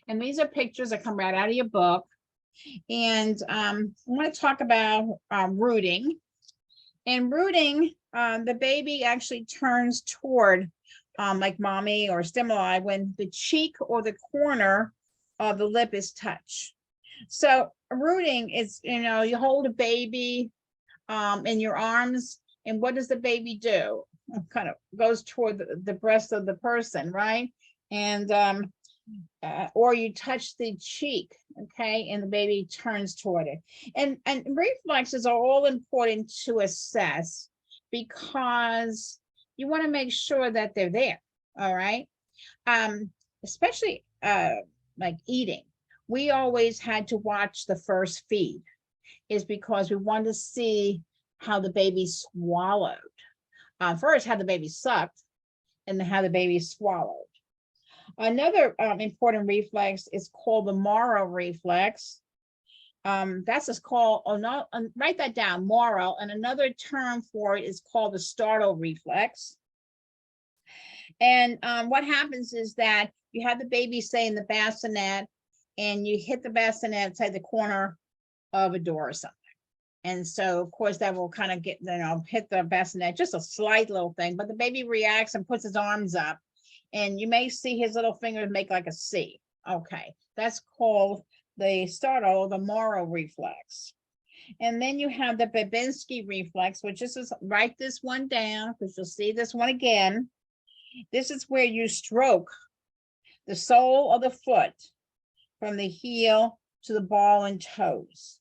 And these are pictures that come right out of your book. And I want to talk about rooting. And rooting, the baby actually turns toward like mommy or stimuli when the cheek or the corner of the lip is touched. So rooting is, you hold a baby in your arms, and what does the baby do? It kind of goes toward the breast of the person, right? And or you touch the cheek, okay, and the baby turns toward it. And reflexes are all important to assess because you want to make sure that they're there. All right. Especially like eating. We always had to watch the first feed, is because we wanted to see how the baby swallowed. First, how the baby sucked, and then how the baby swallowed. Another important reflex is called the Moro reflex. That's just called, write that down, Moro. And another term for it is called the startle reflex. And what happens is that you have the baby, say, in the bassinet, and you hit the bassinet, say, the corner of a door or something. And so, of course, that will kind of get, hit the bassinet, just a slight little thing, but the baby reacts and puts his arms up, and you may see his little fingers make like a C. Okay, that's called the startle, the Moro reflex. And then you have the Babinski reflex, which is, write this one down because you'll see this one again. This is where you stroke the sole of the foot from the heel to the ball and toes.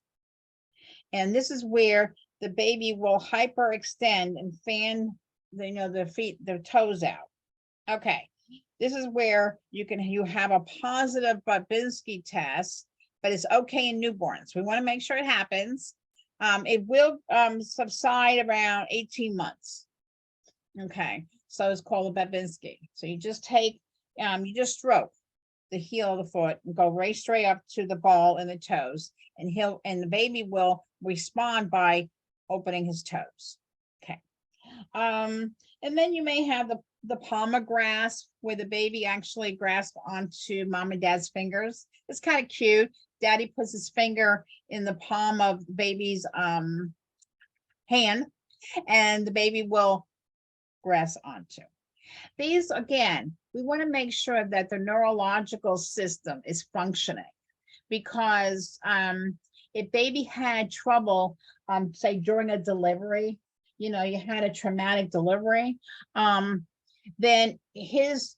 And this is where the baby will hyperextend and fan the toes out. Okay, this is where you have a positive Babinski test, but it's okay in newborns. We want to make sure it happens. It will subside around 18 months. Okay, so it's called a Babinski. So you just take, you just stroke the heel of the foot and go right straight up to the ball and the toes, and the baby will respond by opening his toes. Okay. And then you may have the palmar grasp, where the baby actually grasps onto mom and dad's fingers. It's kind of cute. Daddy puts his finger in the palm of the baby's hand, and the baby will grasp onto. These, again, we want to make sure that the neurological system is functioning, because if baby had trouble, say during a delivery, you had a traumatic delivery, then his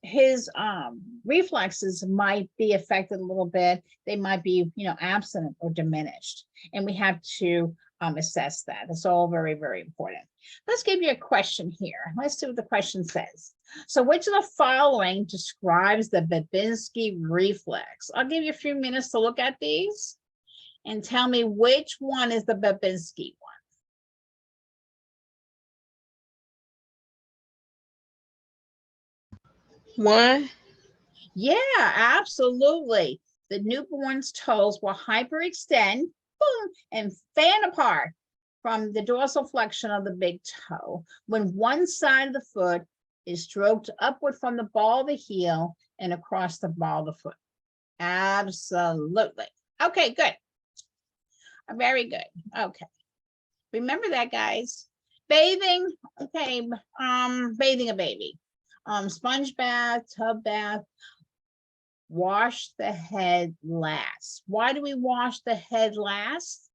reflexes might be affected a little bit. They might be, absent or diminished, and we have to assess that. It's all very, very important. Let's give you a question here. Let's see what the question says. So which of the following describes the Babinski reflex? I'll give you a few minutes to look at these and tell me which one is the Babinski one. One. Yeah, absolutely. The newborn's toes will hyperextend, boom, and fan apart from the dorsal flexion of the big toe when one side of the foot is stroked upward from the ball of the heel and across the ball of the foot. Absolutely. Okay, good. Very good. Okay. Remember that, guys. Bathing. Okay. Bathing a baby. Sponge bath, tub bath. wash the head last. Why do we wash the head last?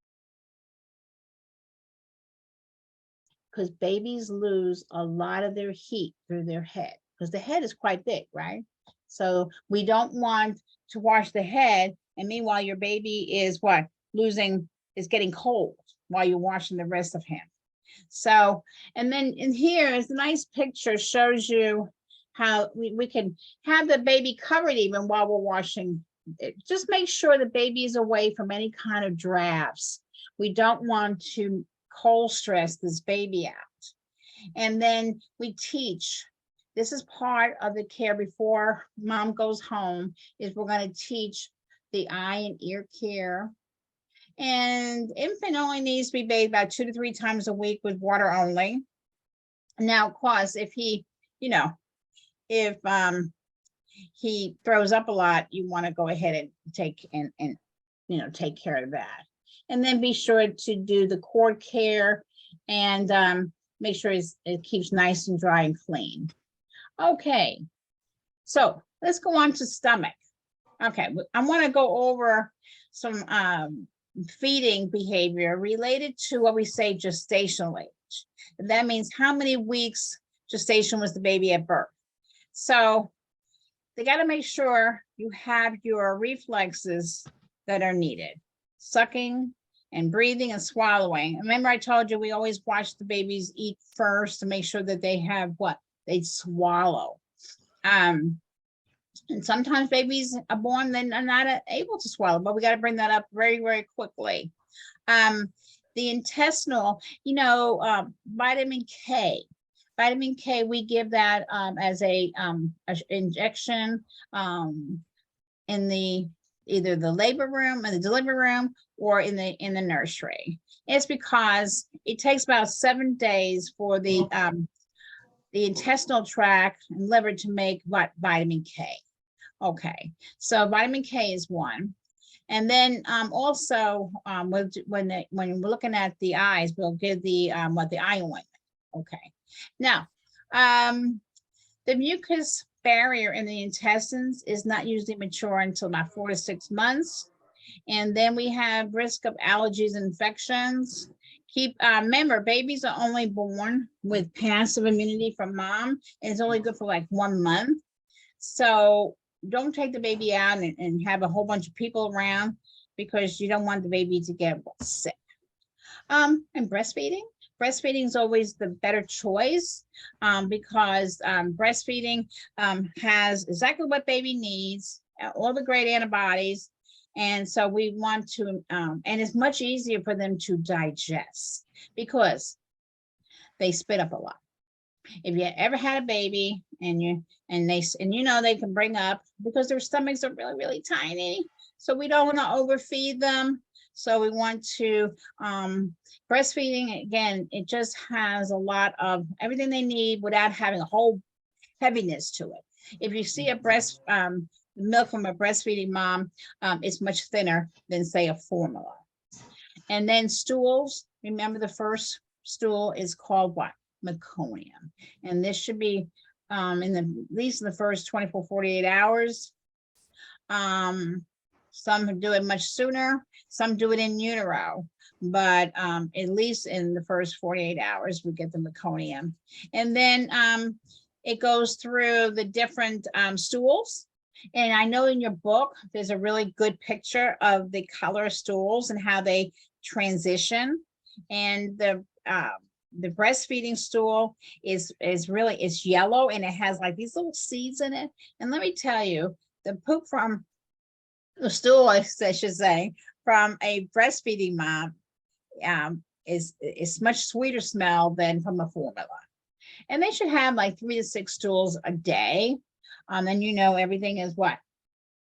Because babies lose a lot of their heat through their head, because the head is quite big, right? So we don't want to wash the head, and meanwhile your baby is what? Is getting cold while you're washing the rest of him. So, and then in here is a nice picture, shows you how we can have the baby covered even while we're washing. Just make sure the baby is away from any kind of drafts. We don't want to cold stress this baby out. And then we teach. This is part of the care before mom goes home, is we're going to teach the eye and ear care. And infant only needs to be bathed about 2 to 3 times a week with water only. Now, of course, if he, if he throws up a lot, you want to go ahead and take take care of that. And then be sure to do the cord care and make sure it keeps nice and dry and clean. Okay, so let's go on to stomach. Okay, I want to go over some feeding behavior related to what we say gestational age. And that means how many weeks gestation was the baby at birth. So they got to make sure you have your reflexes that are needed. Sucking and breathing and swallowing. Remember I told you we always watch the babies eat first to make sure that they have what? They swallow. And sometimes babies are born, then are not able to swallow, but we got to bring that up very, very quickly. The intestinal, vitamin K. Vitamin K, we give that as a injection in either the labor room and the delivery room or in the nursery. It's because it takes about 7 days for the intestinal tract and liver to make what? Vitamin K. Okay, so vitamin K is one. And then also when we're looking at the eyes, we'll give the the eye ointment. Okay, now the mucus barrier in the intestines is not usually mature until about 4 to 6 months. And then we have risk of allergies and infections. Remember, babies are only born with passive immunity from mom, and it's only good for like 1 month. So don't take the baby out and have a whole bunch of people around, because you don't want the baby to get sick. And breastfeeding. Breastfeeding is always the better choice because breastfeeding has exactly what baby needs, all the great antibodies. And so we want to, and it's much easier for them to digest because they spit up a lot. If you ever had a baby and they can bring up, because their stomachs are really, really tiny. So we don't want to overfeed them. So we want to, breastfeeding, again, it just has a lot of everything they need without having a whole heaviness to it. If you see a milk from a breastfeeding mom, it's much thinner than say a formula. And then stools, remember the first stool is called what? Meconium. And this should be at least in the first 24, 48 hours. Some do it much sooner, some do it in utero, but at least in the first 48 hours, we get the meconium. And then it goes through the different stools. And I know in your book, there's a really good picture of the color stools and how they transition. And the breastfeeding stool is yellow, and it has like these little seeds in it. And let me tell you, the poop from the stool, I should say, from a breastfeeding mom is much sweeter smell than from a formula. And they should have like 3 to 6 stools a day. Then everything is what?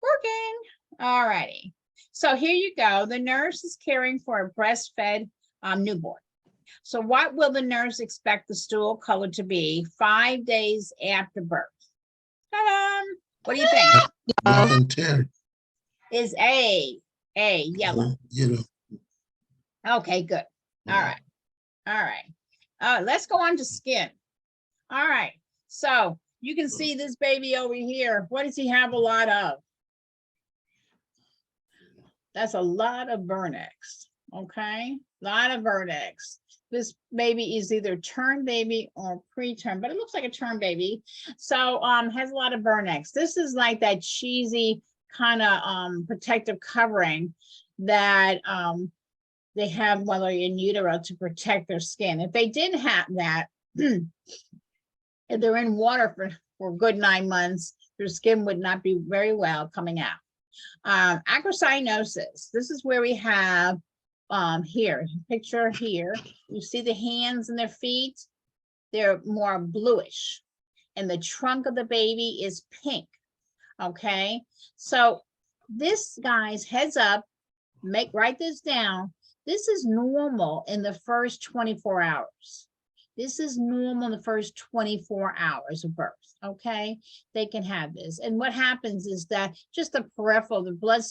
Working. All righty. So here you go. The nurse is caring for a breastfed newborn. So what will the nurse expect the stool color to be 5 days after birth? Ta-da! What do you think? Black and tan. Is A, yellow. Yellow. Okay, good. All right. Let's go on to skin. All right. So you can see this baby over here. What does he have a lot of? That's a lot of vernix, okay? A lot of vernix. This baby is either term baby or preterm, but it looks like a term baby. So has a lot of vernix. This is like that cheesy kind of protective covering that they have while they're in utero to protect their skin. If they didn't have that, if they're in water for a good 9 months, their skin would not be very well coming out. Acrocyanosis, this is where we have here, picture here, you see the hands and their feet, they're more bluish, and the trunk of the baby is pink. Okay, so this, guys, heads up, write this down. This is normal in the first 24 hours. This is normal in the first 24 hours of birth, okay? They can have this. And what happens is that just the peripheral, the blood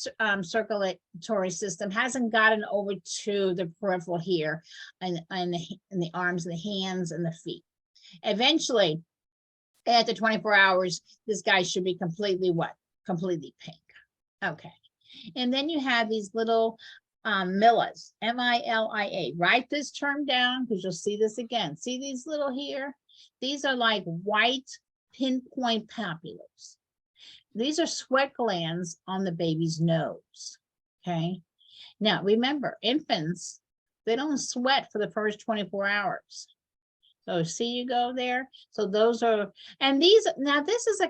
circulatory system hasn't gotten over to the peripheral here and the arms and the hands and the feet. Eventually, after 24 hours, this guy should be completely what? Completely pink. Okay. And then you have these little Millas, M-I-L-I-A. Write this term down because you'll see this again. See these little here? These are like white pinpoint papules. These are sweat glands on the baby's nose. Okay. Now remember, infants, they don't sweat for the first 24 hours. So see, you go there. So those are, and these, now this is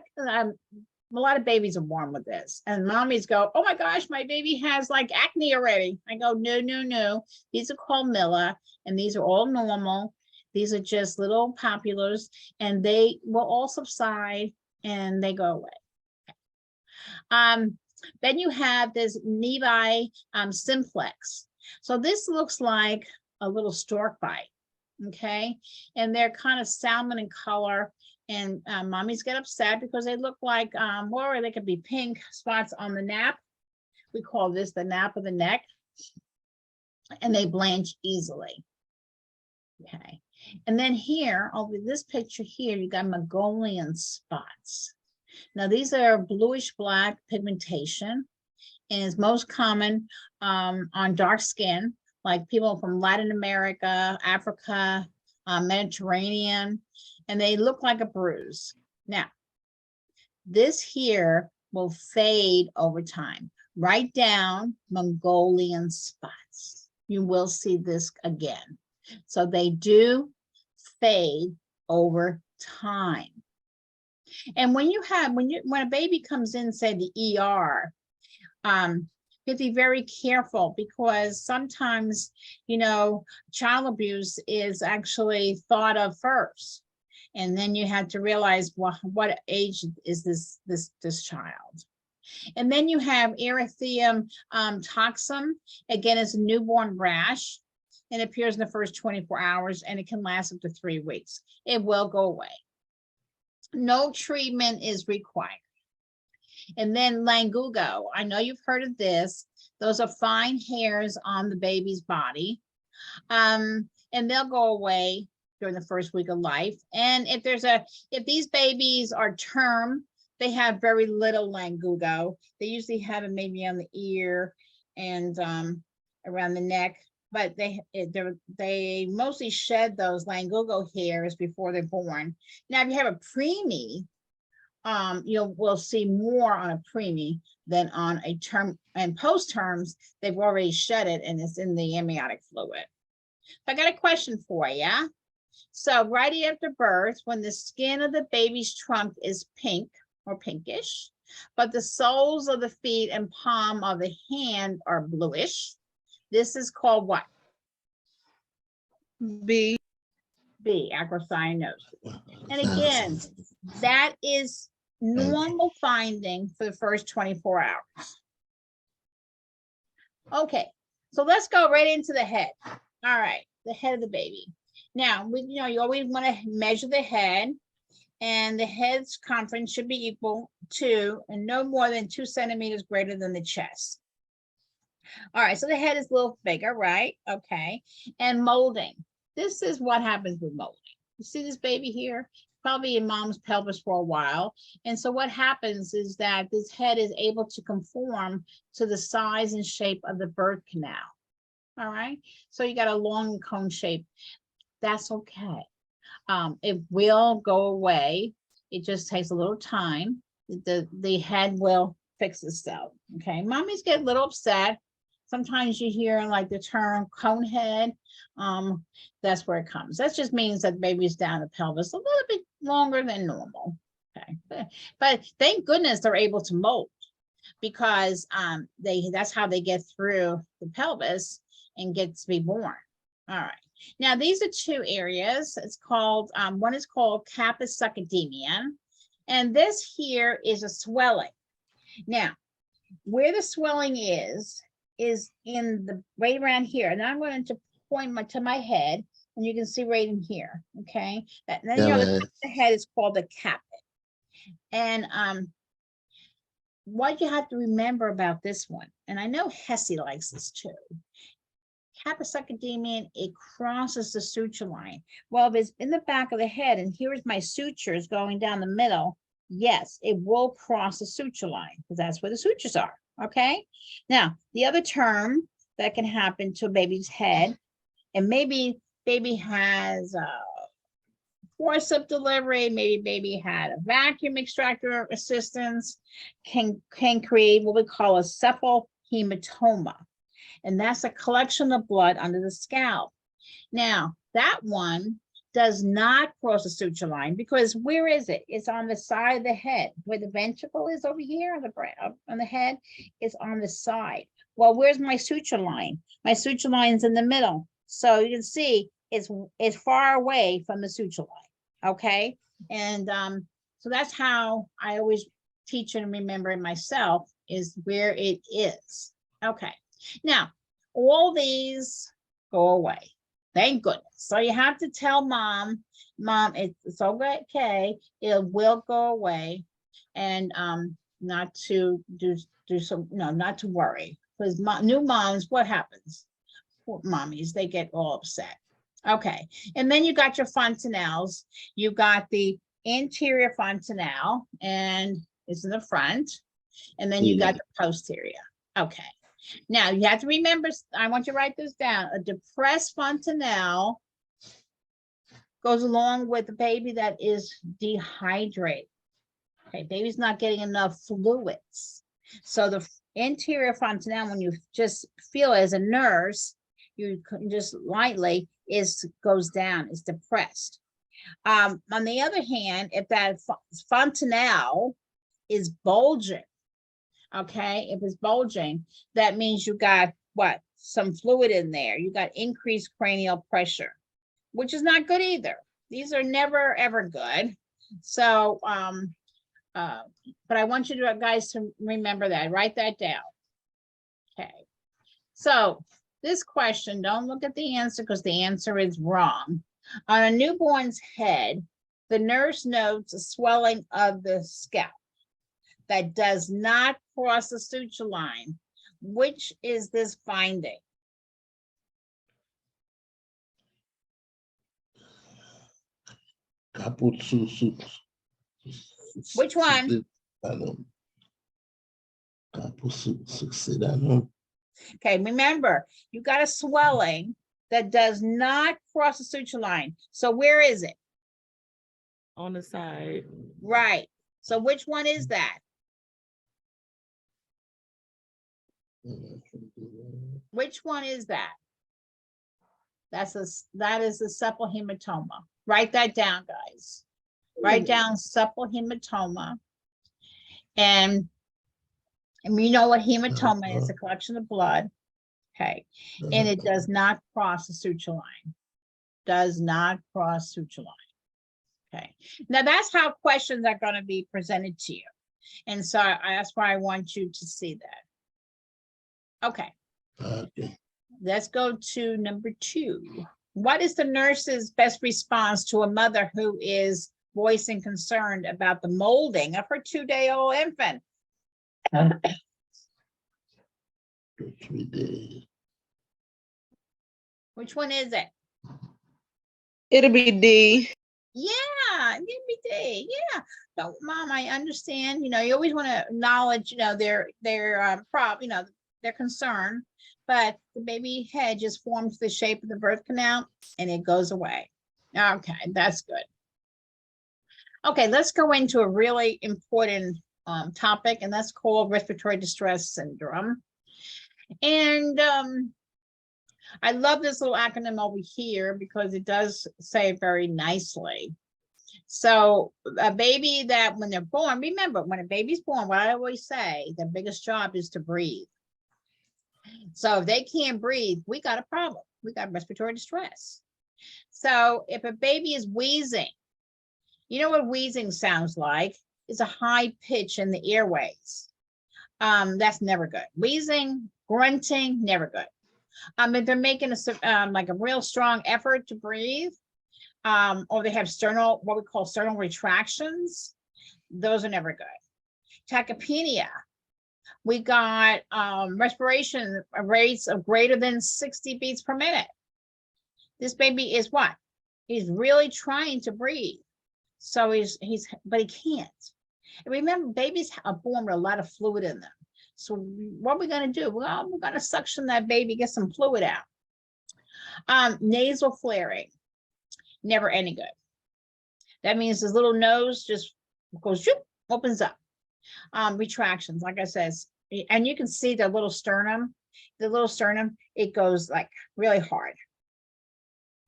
a lot of babies are born with this, and mommies go, oh my gosh, my baby has like acne already. I go, no, no, no. These are called Milla, and these are all normal. These are just little papulars, and they will all subside and they go away. Then you have this nevi simplex. So this looks like a little stork bite, okay? And they're kind of salmon in color. And mommies get upset because they look like, or they could be pink spots on the nape. We call this the nape of the neck. And they blanch easily. Okay. And then here, over this picture here, you got Mongolian spots. Now, these are bluish black pigmentation and is most common on dark skin, like people from Latin America, Africa, Mediterranean, and they look like a bruise. Now, this here will fade over time. Write down Mongolian spots. You will see this again. So they do fade over time. And when you have, when a baby comes in, say the ER, you have to be very careful because sometimes, you know, child abuse is actually thought of first. And then you have to realize, well, what age is this child? And then you have erytheum toxum. Again, it's a newborn rash and appears in the first 24 hours, and it can last up to 3 weeks. It will go away. No treatment is required. And then langugo, I know you've heard of this. Those are fine hairs on the baby's body. And they'll go away during the first week of life. And if these babies are term, they have very little langugo. They usually have it maybe on the ear and around the neck, but they mostly shed those langugo hairs before they're born. Now, if you have a preemie, we'll see more on a preemie than on a term, and post terms, they've already shed it and it's in the amniotic fluid. I got a question for you. So right after birth, when the skin of the baby's trunk is pink or pinkish, but the soles of the feet and palm of the hand are bluish, this is called what? B. Acrocyanosis. And again, that is normal finding for the first 24 hours. Okay, so let's go right into the head. All right, the head of the baby. Now, you always want to measure the head, and the head's circumference should be equal to and no more than 2 centimeters greater than the chest. All right, so the head is a little bigger, right? Okay, and molding. This is what happens with molding. You see this baby here? probably in mom's pelvis for a while. And so what happens is that this head is able to conform to the size and shape of the birth canal. All right. So you got a long cone shape. That's okay. It will go away. It just takes a little time. The head will fix itself. Okay. Mommies get a little upset. Sometimes you hear like the term cone head. That's where it comes. That just means that baby's down the pelvis a little bit longer than normal. Okay. But thank goodness they're able to mold, because that's how they get through the pelvis and get to be born. All right. Now these are two areas. It's called one is called caput succedaneum, and this here is a swelling. Now, where the swelling is in the right around here, and I'm going to point to my head, and you can see right in here. Okay, then the head is called the caput, and what you have to remember about this one, and I know Hesse likes this too. Caput succedaneum, it crosses the suture line. Well, if it's in the back of the head, and here's my sutures going down the middle, yes, it will cross the suture line, because that's where the sutures are. Okay. Now, the other term that can happen to a baby's head, and maybe baby has forceps delivery, maybe baby had a vacuum extractor assistance, can create what we call a cephalhematoma. And that's a collection of blood under the scalp. Now, that one does not cross the suture line, because where is it? It's on the side of the head, where the ventricle is over here on the head. It's on the side. Well, where's my suture line? My suture line is in the middle. So you can see it's far away from the suture line. Okay. And so that's how I always teach and remember it myself, is where it is. Okay. Now, all these go away. Thank goodness. So you have to tell mom, it's okay. It will go away, and not to not to worry, because new moms, what happens? Poor mommies, they get all upset. Okay, and then you got your fontanelles. You got the anterior fontanelle, and it's in the front, and then you got the posterior. Okay. Now you have to remember, I want you to write this down. A depressed fontanelle goes along with a baby that is dehydrated. Okay, baby's not getting enough fluids. So the anterior fontanelle, when you just feel it as a nurse, you can just lightly goes down, is depressed. On the other hand, if that fontanelle is bulging, okay, if it's bulging, that means you got what? Some fluid in there. You got increased cranial pressure, which is not good either. These are never, ever good. So, but I want you to guys to remember that, write that down. Okay. So this question, don't look at the answer, because the answer is wrong. On a newborn's head, the nurse notes a swelling of the scalp that does not cross the suture line. Which is this finding? Which one? Okay, remember, you got a swelling that does not cross the suture line. So where is it? On the side. Right. So which one is that? Which one is that? That is a cephalhematoma. Write that down, guys. Write down cephalhematoma. And we know what hematoma is, a collection of blood. Okay. And it does not cross the suture line. Does not cross suture line. Okay. Now that's how questions are going to be presented to you. And so that's why I want you to see that. Okay. Let's go to number 2. What is the nurse's best response to a mother who is voicing concern about the molding of her 2-day-old infant? 3 days. Which one is it? It'll be D. Yeah, NBD, yeah. So, Mom, I understand, you always want to acknowledge, their their concern, but the baby head just forms the shape of the birth canal and it goes away. Okay, that's good. Okay, let's go into a really important topic, and that's called respiratory distress syndrome. And I love this little acronym over here because it does say it very nicely. So a baby that when they're born, remember, when a baby's born, what I always say, the biggest job is to breathe. So if they can't breathe, we got a problem. We got respiratory distress. So if a baby is wheezing, you know what wheezing sounds like? It's a high pitch in the airways. That's never good. Wheezing, grunting, never good. If they're making like a real strong effort to breathe, or they have what we call sternal retractions, those are never good. Tachypnea, we got respiration rates of greater than 60 beats per minute. This baby is what? He's really trying to breathe. So but he can't. And remember, babies are born with a lot of fluid in them. So what are we going to do? Well, we're going to suction that baby, get some fluid out. Nasal flaring, never any good. That means his little nose just goes, opens up. Retractions, like I said, and you can see the little sternum, it goes like really hard.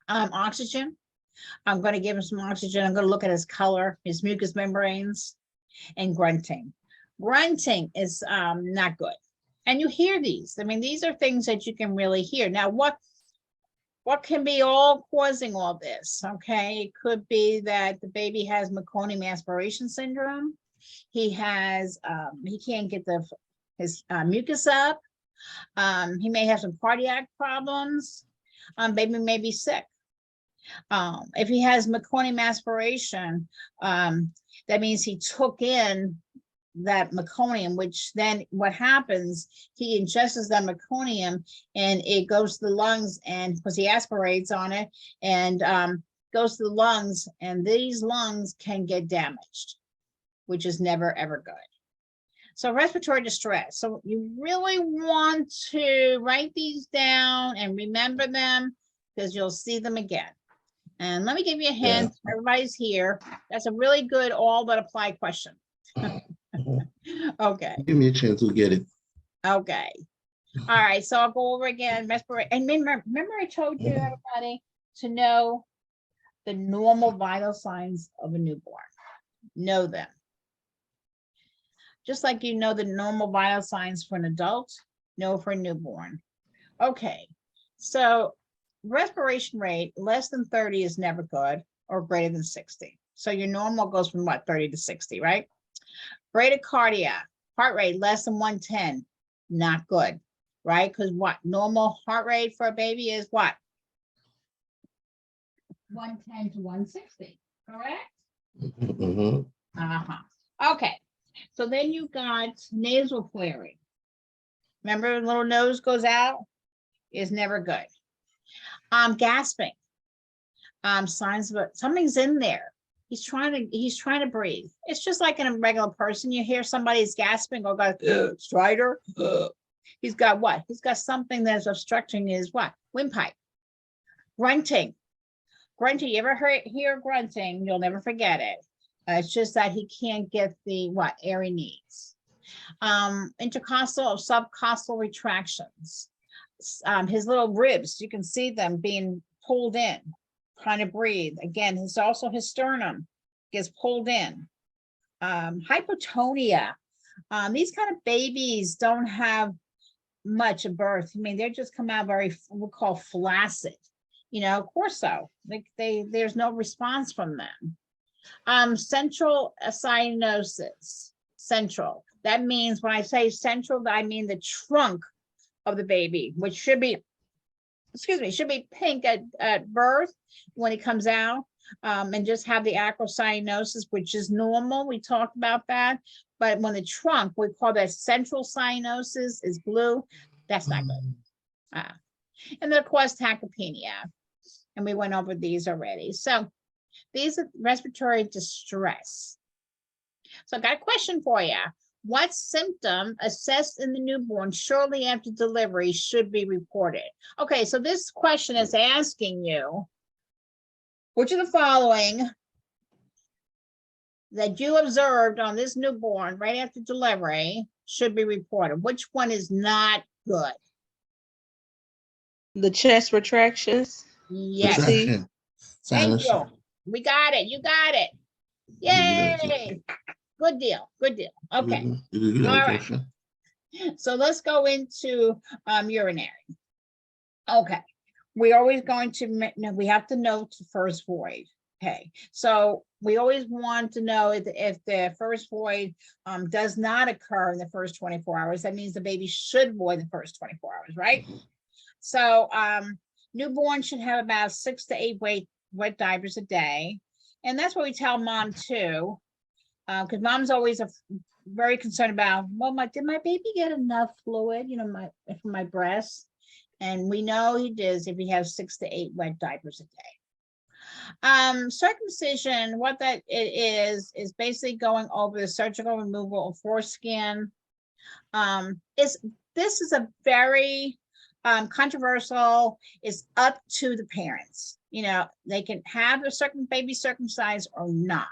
Oxygen, I'm going to give him some oxygen. I'm going to look at his color, his mucous membranes, and grunting. Grunting is not good. And you hear these. I mean, these are things that you can really hear. Now, what can be all causing all this? Okay, it could be that the baby has meconium aspiration syndrome. He has, he can't get his mucus up. He may have some cardiac problems. Baby may be sick. If he has meconium aspiration, that means he took in that meconium, which then what happens, he ingests that meconium and it goes to the lungs, and because he aspirates on it and goes to the lungs, and these lungs can get damaged, which is never ever good. So respiratory distress. So you really want to write these down and remember them because you'll see them again. And let me give you a hint. Yeah. Everybody's here. That's a really good all but apply question. Okay. Give me a chance to get it. Okay. All right. So I'll go over again. Respiratory. And remember I told you, everybody, to know the normal vital signs of a newborn. Know them. Just like you know the normal vital signs for an adult, know for a newborn. Okay. So respiration rate less than 30 is never good, or greater than 60. So your normal goes from what, 30 to 60, right? Bradycardia, heart rate less than 110, not good, right? Because what normal heart rate for a baby is what? 110 to 160, correct? Mm-hmm. Okay. So then you got nasal flaring. Remember, the little nose goes out, is never good. Gasping. Signs of something's in there. He's trying to breathe. It's just like in a regular person. You hear somebody's gasping or go, Strider. He's got what? He's got something that's obstructing his what? Windpipe. Grunting. Grunting. You ever hear grunting? You'll never forget it. It's just that he can't get the what air he needs. Intercostal or subcostal retractions. His little ribs, you can see them being pulled in, trying to breathe. Again, it's also his sternum gets pulled in. Hypotonia. These kind of babies don't have much at birth. I mean, they just come out very, we'll call flaccid. Of course so. There's no response from them. Central cyanosis. Central. That means when I say central, I mean the trunk of the baby, which should be, should be pink at birth when it comes out, and just have the acrocyanosis, which is normal. We talked about that. But when the trunk, we call that central cyanosis, is blue, that's not good. And then of course tachypnea, and we went over these already. So These are respiratory distress. So I got a question for you. What symptom assessed in the newborn shortly after delivery should be reported? Okay, so this question is asking you, which of the following that you observed on this newborn right after delivery should be reported? Which one is not good? The chest retractions. Yes, Retraction. thank Sinus. you. We got it. You got it. Yay. Good deal. Good deal. Okay, All All right. so let's go into urinary. Okay, we're always going to, we have to note the first void. Okay, so we always want to know if the first void does not occur in the first 24 hours. That means the baby should void the first 24 hours, right? So newborn should have about 6 to 8 wet diapers a day. And that's what we tell mom too, because mom's always very concerned about, well, did my baby get enough fluid, from my breast? And we know he does if he has 6 to 8 wet diapers a day. Circumcision, what that it is basically going over the surgical removal of foreskin. This is a very controversial. Is up to the parents. They can have a baby circumcised or not.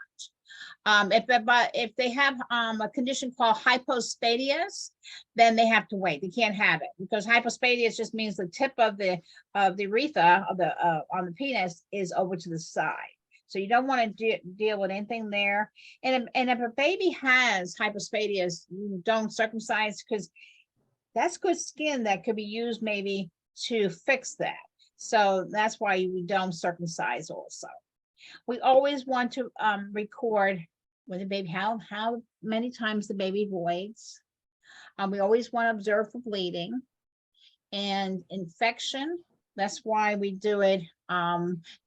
If they have a condition called hypospadias, then they have to wait. They can't have it because hypospadias just means the tip of the urethra of the on the penis is over to the side. So you don't want to deal with anything there. And if a baby has hypospadias, you don't circumcise because that's good skin that could be used maybe to fix that. So that's why we don't circumcise also. We always want to record when the baby, how many times the baby voids. We always want to observe for bleeding and infection. That's why we do it.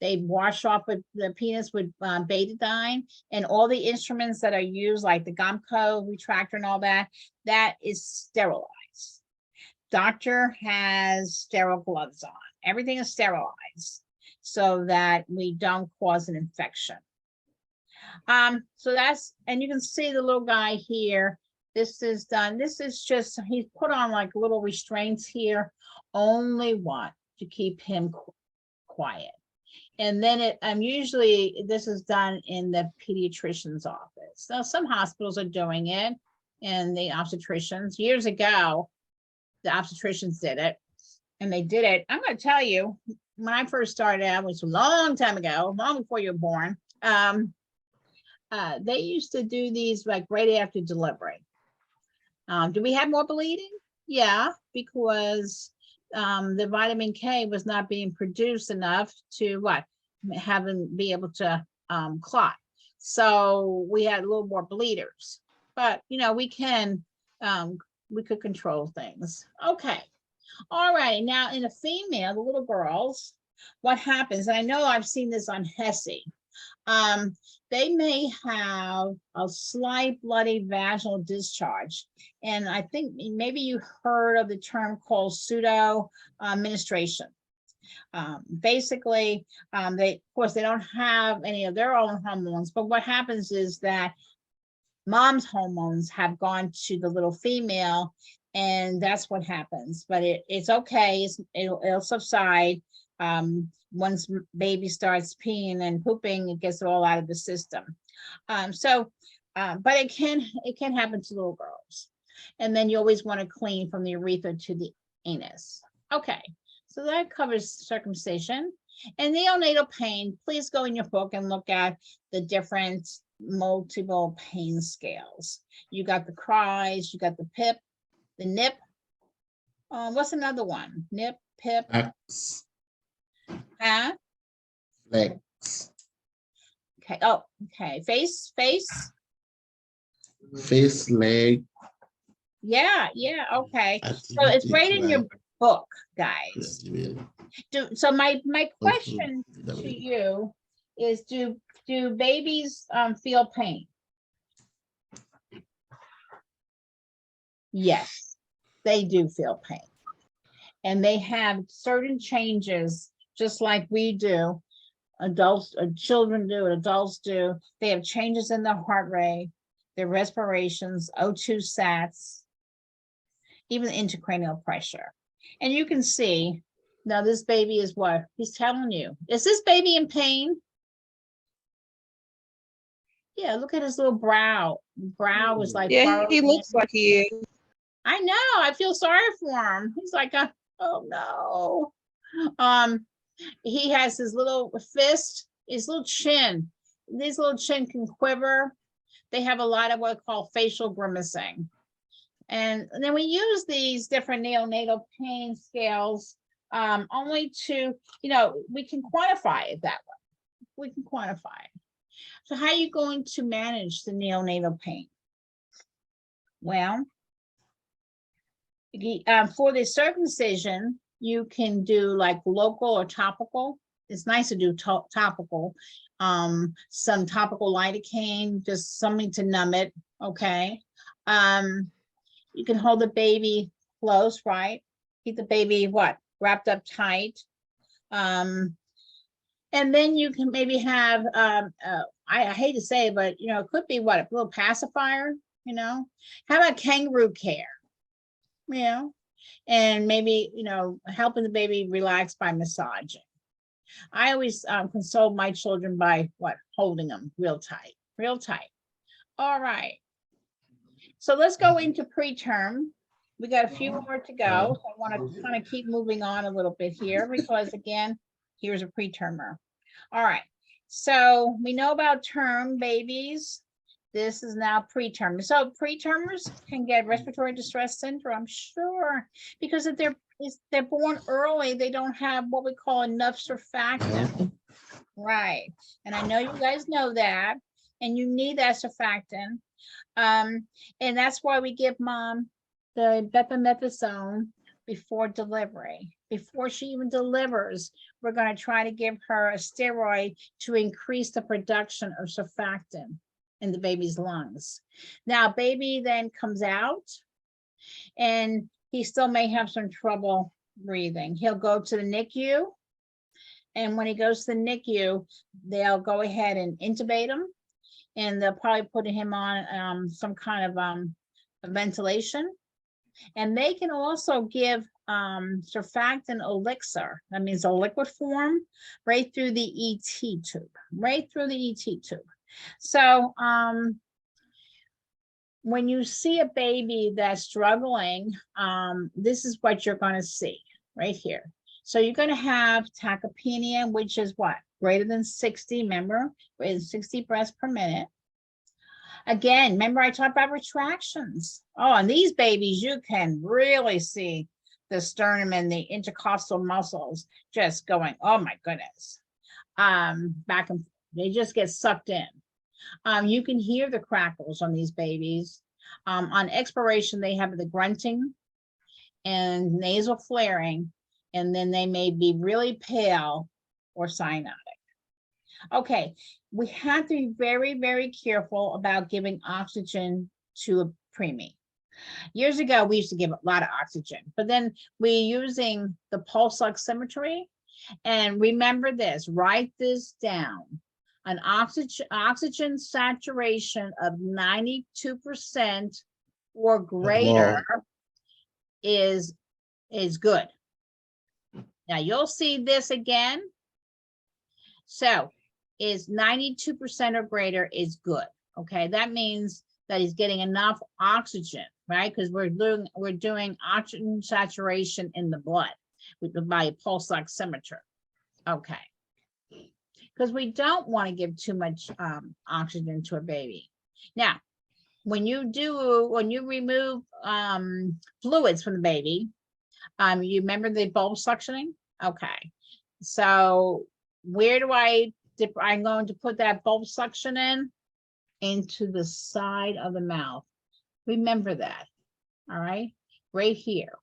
They wash off with the penis with betadine, and all the instruments that are used, like the Gomco retractor and all that, that is sterilized. Doctor has sterile gloves on. Everything is sterilized so that we don't cause an infection. So that's, and you can see the little guy here. This is done. This is just, he's put on like little restraints here, only want to keep him quiet. And then usually this is done in the pediatrician's office. Now some hospitals are doing it, and the obstetricians, years ago, the obstetricians did it, and they did it. I'm going to tell you, when I first started out, which was a long time ago, long before you were born, they used to do these like right after delivery. Do we have more bleeding? Yeah, because the vitamin K was not being produced enough to have him be able to clot. So we had a little more bleeders, but we could control things. Okay. All right. Now in a female, the little girls, what happens? And I know I've seen this on HESI. They may have a slight bloody vaginal discharge. And I think maybe you heard of the term called pseudo menstruation. Basically, of course, they don't have any of their own hormones, but what happens is that mom's hormones have gone to the little female, and that's what happens. But it's okay. It'll subside. Once baby starts peeing and pooping, it gets all out of the system. But it can happen to little girls. And then you always want to clean from the urethra to the anus. Okay, so that covers circumcision. And neonatal pain, please go in your book and look at the different multiple pain scales. You got the cries, you got the PIP, the NIP. What's another one? NIP, PIP. Flex. Huh? Flex. Okay. Oh, okay. Face. Face, leg. Yeah. Okay. So it's right in your book, guys. So my question to you is, do babies feel pain? Yes, they do feel pain. And they have certain changes, just like we do, adults, children do, adults do. They have changes in their heart rate, their respirations, O2 sats, even intracranial pressure. And you can see, now this baby is what? He's telling you. Is this baby in pain? Yeah, look at his little brow. Brow is like, Yeah, he looks like he is. I know, I feel sorry for him. He's like, oh no. He has his little fist, his little chin. This little chin can quiver. They have a lot of what I call facial grimacing. And then we use these different neonatal pain scales only to, we can quantify it that way. We can quantify it. So how are you going to manage the neonatal pain? Well, for the circumcision, you can do like local or topical. It's nice to do topical. Some topical lidocaine, just something to numb it, okay? You can hold the baby close, right? Keep the baby, wrapped up tight. And then you can maybe have, I hate to say it, but, it could be a little pacifier, How about kangaroo care? And maybe, helping the baby relax by massaging. I always console my children by holding them real tight, real tight. All right. So let's go into preterm. We got a few more to go. I want to kind of keep moving on a little bit here because again, here's a pretermer. All right. So we know about term babies. This is now preterm. So pretermers can get respiratory distress syndrome, sure, because if they're born early, they don't have what we call enough surfactant, right? And I know you guys know that, and you need that surfactant, and that's why we give mom the beclomethasone before delivery. Before she even delivers, we're going to try to give her a steroid to increase the production of surfactant in the baby's lungs. Now, baby then comes out and he still may have some trouble breathing. He'll go to the NICU. And when he goes to the NICU, they'll go ahead and intubate him. And they'll probably put him on some kind of ventilation. And they can also give surfactant elixir. That means a liquid form right through the ET tube, right through the ET tube. So when you see a baby that's struggling, this is what you're going to see right here. So you're going to have tachypnea, which is what? Greater than 60, remember? Greater than 60 breaths per minute. Again, remember I talked about retractions. Oh, and these babies, you can really see the sternum and the intercostal muscles just going, oh my goodness, back and forth. They just get sucked in. You can hear the crackles on these babies. On expiration, they have the grunting and nasal flaring, and then they may be really pale or cyanotic. Okay, we have to be very, very careful about giving oxygen to a preemie. Years ago, we used to give a lot of oxygen, but then we're using the pulse oximetry. And remember this, write this down. An oxygen saturation of 92% or greater is good. Now you'll see this again. So is 92% or greater is good. Okay, that means that he's getting enough oxygen, right? Because we're doing oxygen saturation in the blood by pulse oximeter. Okay. Because we don't want to give too much oxygen to a baby. Now, when you remove fluids from the baby, you remember the bulb suctioning? Okay. So where do I'm going to put that bulb suction in? Into the side of the mouth. Remember that. All right. Right here.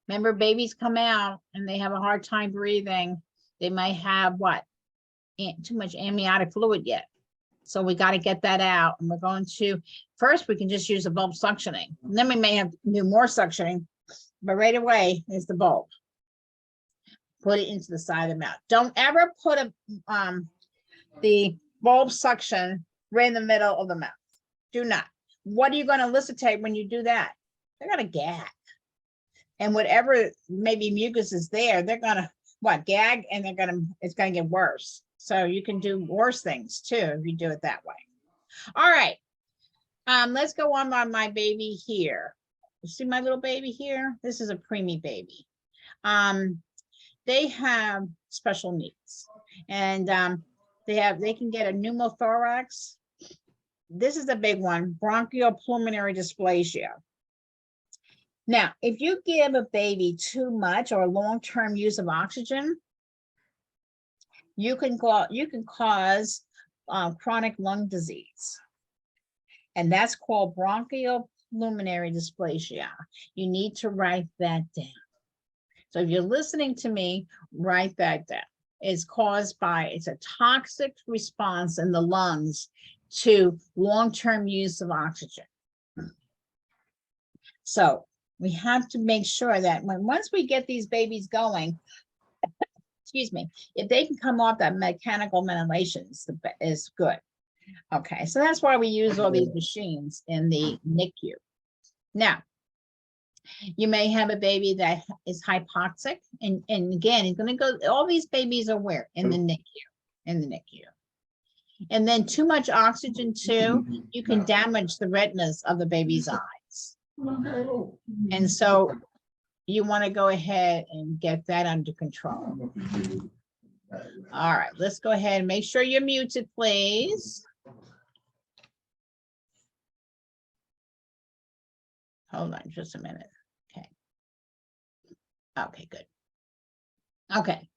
Remember, babies come out and they have a hard time breathing. They might have what? Too much amniotic fluid yet. So we got to get that out. And we're going to, first we can just use the bulb suctioning. And then we may have to do more suctioning, but right away is the bulb. put it into the side of the mouth. Don't ever put the bulb suction right in the middle of the mouth. Do not. What are you going to elicitate when you do that? They're going to gag. And whatever maybe mucus is there, they're going to gag, and it's going to get worse. So you can do worse things too if you do it that way. All right. Let's go on my baby here. You see my little baby here? This is a preemie baby. They have special needs, and they can get a pneumothorax. This is a big one, bronchopulmonary dysplasia. Now, if you give a baby too much or long-term use of oxygen, you can cause chronic lung disease, and that's called bronchopulmonary dysplasia. You need to write that down. So if you're listening to me, write that down. It's a toxic response in the lungs to long-term use of oxygen. So we have to make sure that once we get these babies going, excuse me, if they can come off that mechanical ventilation is good. Okay, so that's why we use all these machines in the NICU. Now, you may have a baby that is hypoxic, and again, it's going to go. All these babies are where? In the NICU. And then too much oxygen too, you can damage the retinas of the baby's eyes. And so you want to go ahead and get that under control. All right, let's go ahead and make sure you're muted, please. Hold on just a minute. Okay. Okay, good. Okay.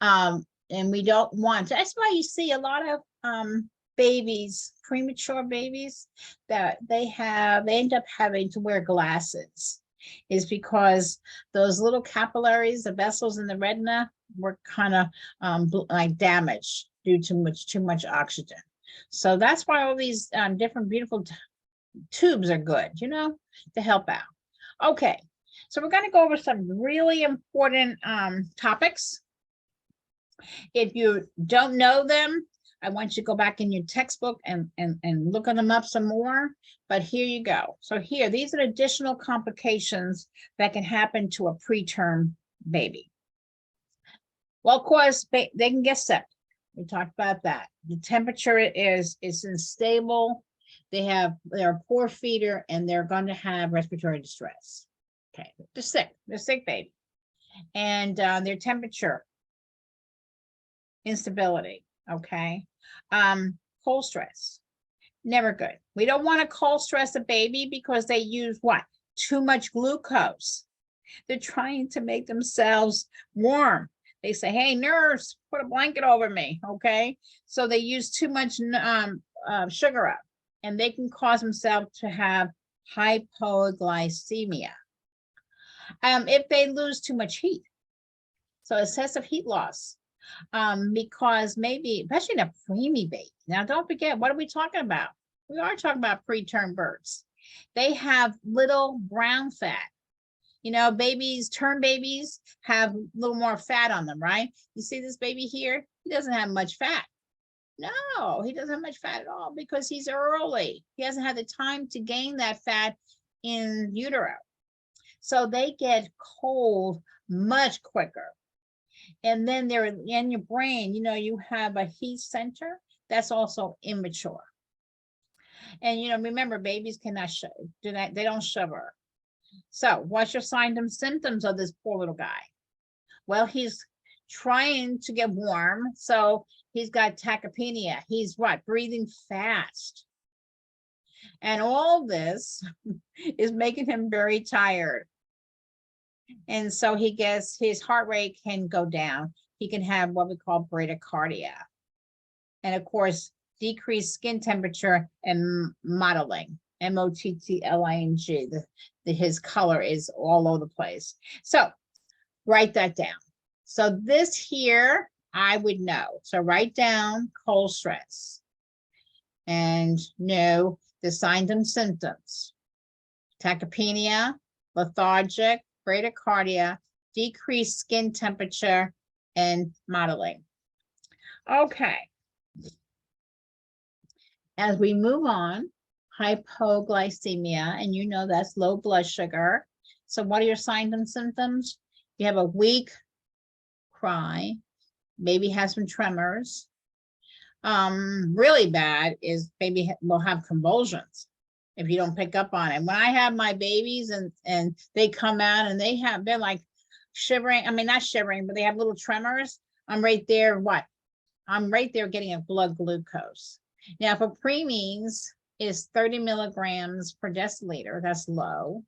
And we don't want to, that's why you see a lot of babies, premature babies, that they end up having to wear glasses, is because those little capillaries, the vessels in the retina, were kind of like damaged due to too much oxygen. So that's why all these different beautiful tubes are good, to help out. Okay, so we're going to go over some really important topics. If you don't know them, I want you to go back in your textbook and look them up some more. But here you go. So here, these are additional complications that can happen to a preterm baby. Well, of course, they can get septic. We talked about that. The temperature is unstable. They're a poor feeder, and they're going to have respiratory distress. Okay, they're sick baby. And their temperature instability. Okay. Cold stress, never good. We don't want to cold stress a baby because they use what? Too much glucose. They're trying to make themselves warm. They say, hey, nurse, put a blanket over me. Okay. So they use too much sugar up, and they can cause themselves to have hypoglycemia. If they lose too much heat, so excessive heat loss, because maybe, especially in a preemie baby. Now, don't forget, what are we talking about? We are talking about preterm births. They have little brown fat. Term babies have a little more fat on them, right? You see this baby here? He doesn't have much fat. No, he doesn't have much fat at all because he's early. He hasn't had the time to gain that fat in utero. So they get cold much quicker. And then they're in your brain, you have a heat center that's also immature. And, remember, babies cannot do that. They don't shiver. So what's your signs and symptoms of this poor little guy? Well, he's trying to get warm. So he's got tachypnea. He's breathing fast. And all this is making him very tired. And so his heart rate can go down. He can have what we call bradycardia. And of course, decreased skin temperature and mottling, mottling. His color is all over the place. So write that down. So this here, I would know. So write down cold stress and know the signs and symptoms: tachypnea, lethargic, bradycardia, decreased skin temperature, and modeling. Okay. As we move on, hypoglycemia, and you know that's low blood sugar. So what are your signs and symptoms? You have a weak cry, baby has some tremors. Really bad is baby will have convulsions if you don't pick up on it. When I have my babies and they come out and they're like shivering, I mean, not shivering, but they have little tremors, I'm right there, what? I'm right there getting a blood glucose. Now for preemies is 30 milligrams per deciliter, that's low.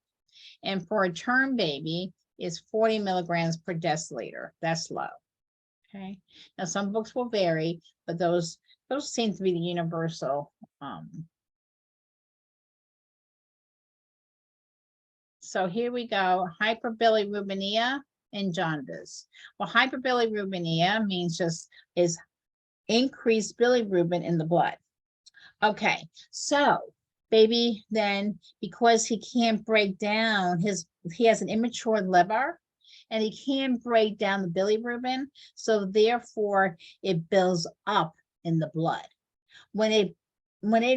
And for a term baby is 40 milligrams per deciliter, that's low. Okay, now some books will vary, but those seem to be the universal. So here we go, hyperbilirubinemia and jaundice. Well, hyperbilirubinemia means just is increased bilirubin in the blood. Okay, so baby then, because he can't break down he has an immature liver and he can't break down the bilirubin, so therefore it builds up in the blood. When it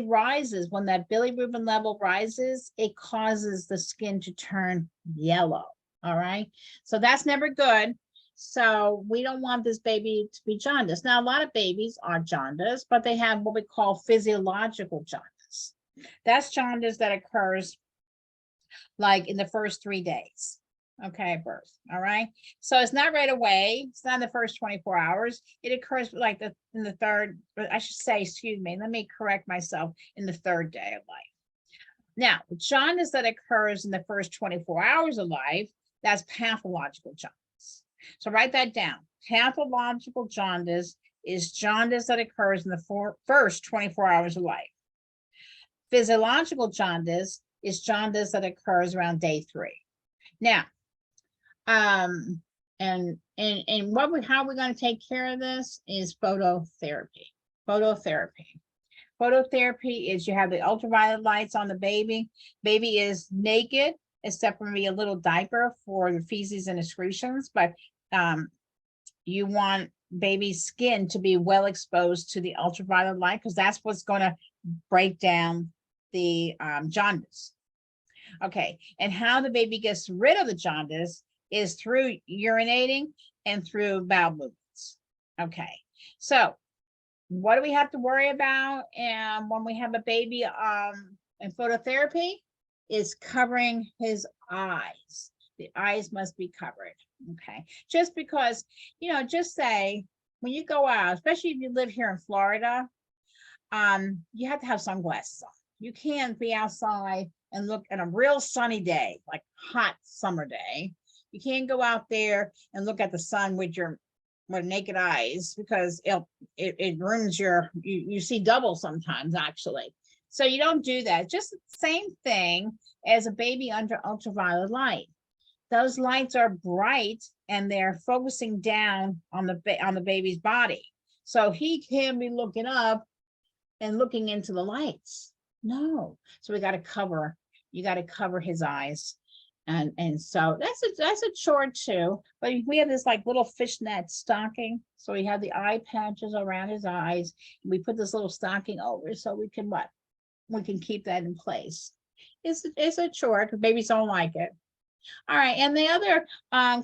rises, when that bilirubin level rises, it causes the skin to turn yellow. All right, so that's never good. So we don't want this baby to be jaundiced. Now, a lot of babies are jaundiced, but they have what we call physiological jaundice. That's jaundice that occurs like in the first 3 days, okay, birth. All right, so it's not right away. It's not in the first 24 hours. It occurs like in the third, I should say, excuse me, let me correct myself, in the 3rd day of life. Now, jaundice that occurs in the first 24 hours of life, that's pathological jaundice. So write that down. Pathological jaundice is jaundice that occurs in the first 24 hours of life. Physiological jaundice is jaundice that occurs around day 3. Now, how we're going to take care of this is phototherapy. Phototherapy is you have the ultraviolet lights on the baby. Baby is naked, except for maybe a little diaper for the feces and excretions, but you want baby's skin to be well exposed to the ultraviolet light because that's what's going to break down the jaundice. Okay, and how the baby gets rid of the jaundice is through urinating and through bowel movements. Okay, so what do we have to worry about when we have a baby in phototherapy? Is covering his eyes. The eyes must be covered. Okay, just because, just say when you go out, especially if you live here in Florida, you have to have sunglasses on. You can't be outside and look at a real sunny day, like hot summer day. You can't go out there and look at the sun with naked eyes because it ruins you see double sometimes actually. So you don't do that. Just the same thing as a baby under ultraviolet light. Those lights are bright and they're focusing down on the baby's body. So he can't be looking up and looking into the lights. No. So you got to cover his eyes. And so that's a chore too. But we have this like little fishnet stocking. So we have the eye patches around his eyes. We put this little stocking over so we can keep that in place. It's a chore because babies don't like it. All right, and the other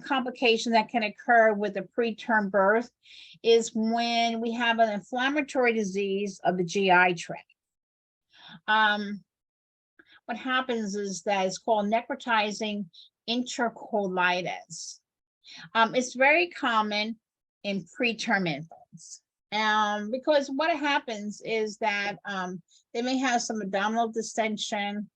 complication that can occur with a preterm birth is when we have an inflammatory disease of the GI tract. What happens is that it's called necrotizing enterocolitis. It's very common in preterm infants. Because what happens is that they may have some abdominal distension.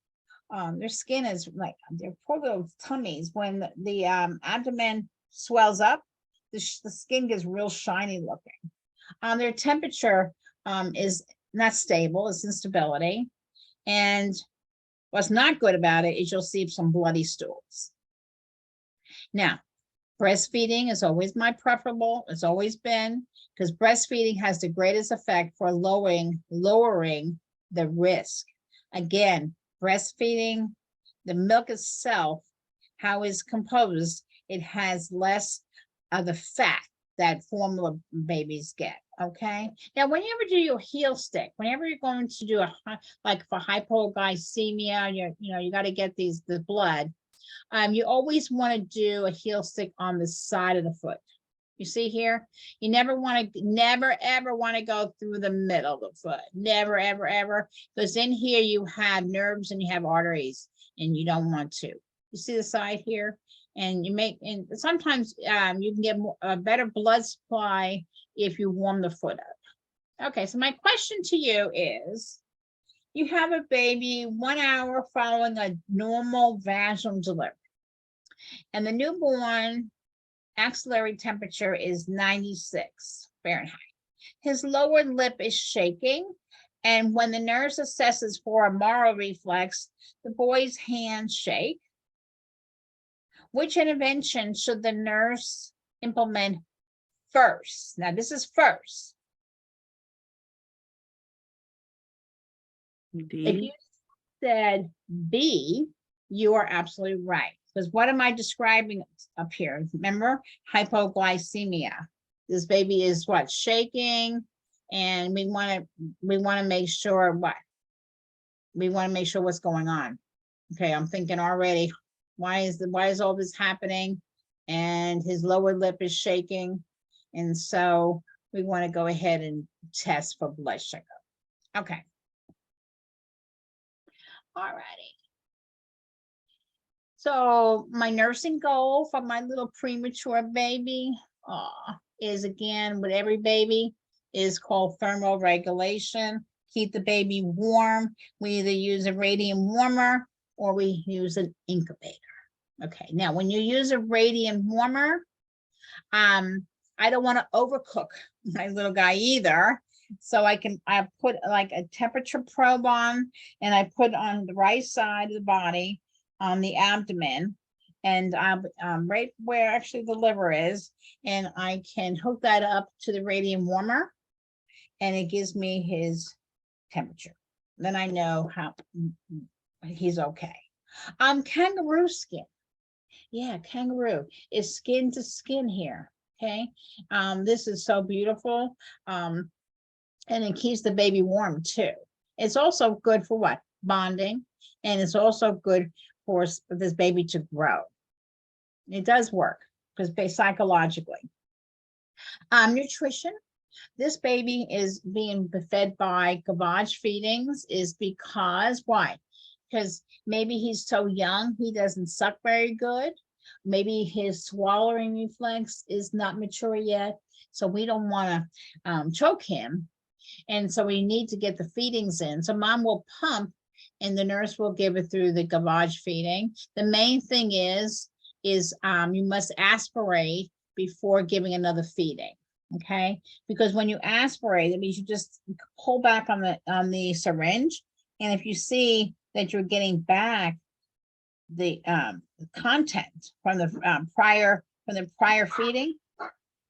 Their skin is like their poor little tummies. When the abdomen swells up, the skin gets real shiny looking. Their temperature is not stable, it's instability. And what's not good about it is you'll see some bloody stools. Now, breastfeeding is always my preferable. It's always been, because breastfeeding has the greatest effect for lowering the risk. Again, breastfeeding, the milk itself, how it's composed, it has less of the fat. that formula babies get. Okay. Now, whenever you do your heel stick, whenever you're going to do like for hypoglycemia, you got to get the blood. You always want to do a heel stick on the side of the foot. You see here, you never ever want to go through the middle of the foot. Never, ever, ever. Because in here you have nerves and you have arteries and you don't want to. You see the side here? And and sometimes you can get a better blood supply if you warm the foot up. Okay, so my question to you is, you have a baby 1 hour following a normal vaginal delivery, and the newborn axillary temperature is 96 Fahrenheit. His lower lip is shaking, and when the nurse assesses for a Moro reflex, the boy's hands shake. Which intervention should the nurse implement first? Now, this is first. If you said B, you are absolutely right. Because what am I describing up here? Remember, hypoglycemia. This baby is what? Shaking, and we want to make sure what? We want to make sure what's going on. Okay, I'm thinking already, why is all this happening? And his lower lip is shaking. And so we want to go ahead and test for blood sugar. Okay. All righty. So my nursing goal for my little premature baby is, again, with every baby, is called thermal regulation. Keep the baby warm. We either use a radiant warmer or we use an incubator. Okay, now when you use a radiant warmer, I don't want to overcook my little guy either. So I put like a temperature probe on, and I put on the right side of the body, on the abdomen, and right where actually the liver is, and I can hook that up to the radiant warmer, and it gives me his temperature. Then I know how he's okay. Kangaroo skin. Yeah, kangaroo is skin to skin here. Okay. This is so beautiful. And it keeps the baby warm too. It's also good for what? Bonding. And it's also good for this baby to grow. It does work because psychologically. Nutrition. This baby is being fed by gavage feedings is because, why? Because maybe he's so young, he doesn't suck very good. Maybe his swallowing reflex is not mature yet. So we don't want to choke him. And so we need to get the feedings in. So mom will pump and the nurse will give it through the gavage feeding. The main thing is you must aspirate before giving another feeding. Okay, because when you aspirate, it means you just pull back on the syringe, and if you see that you're getting back the content from the prior feeding,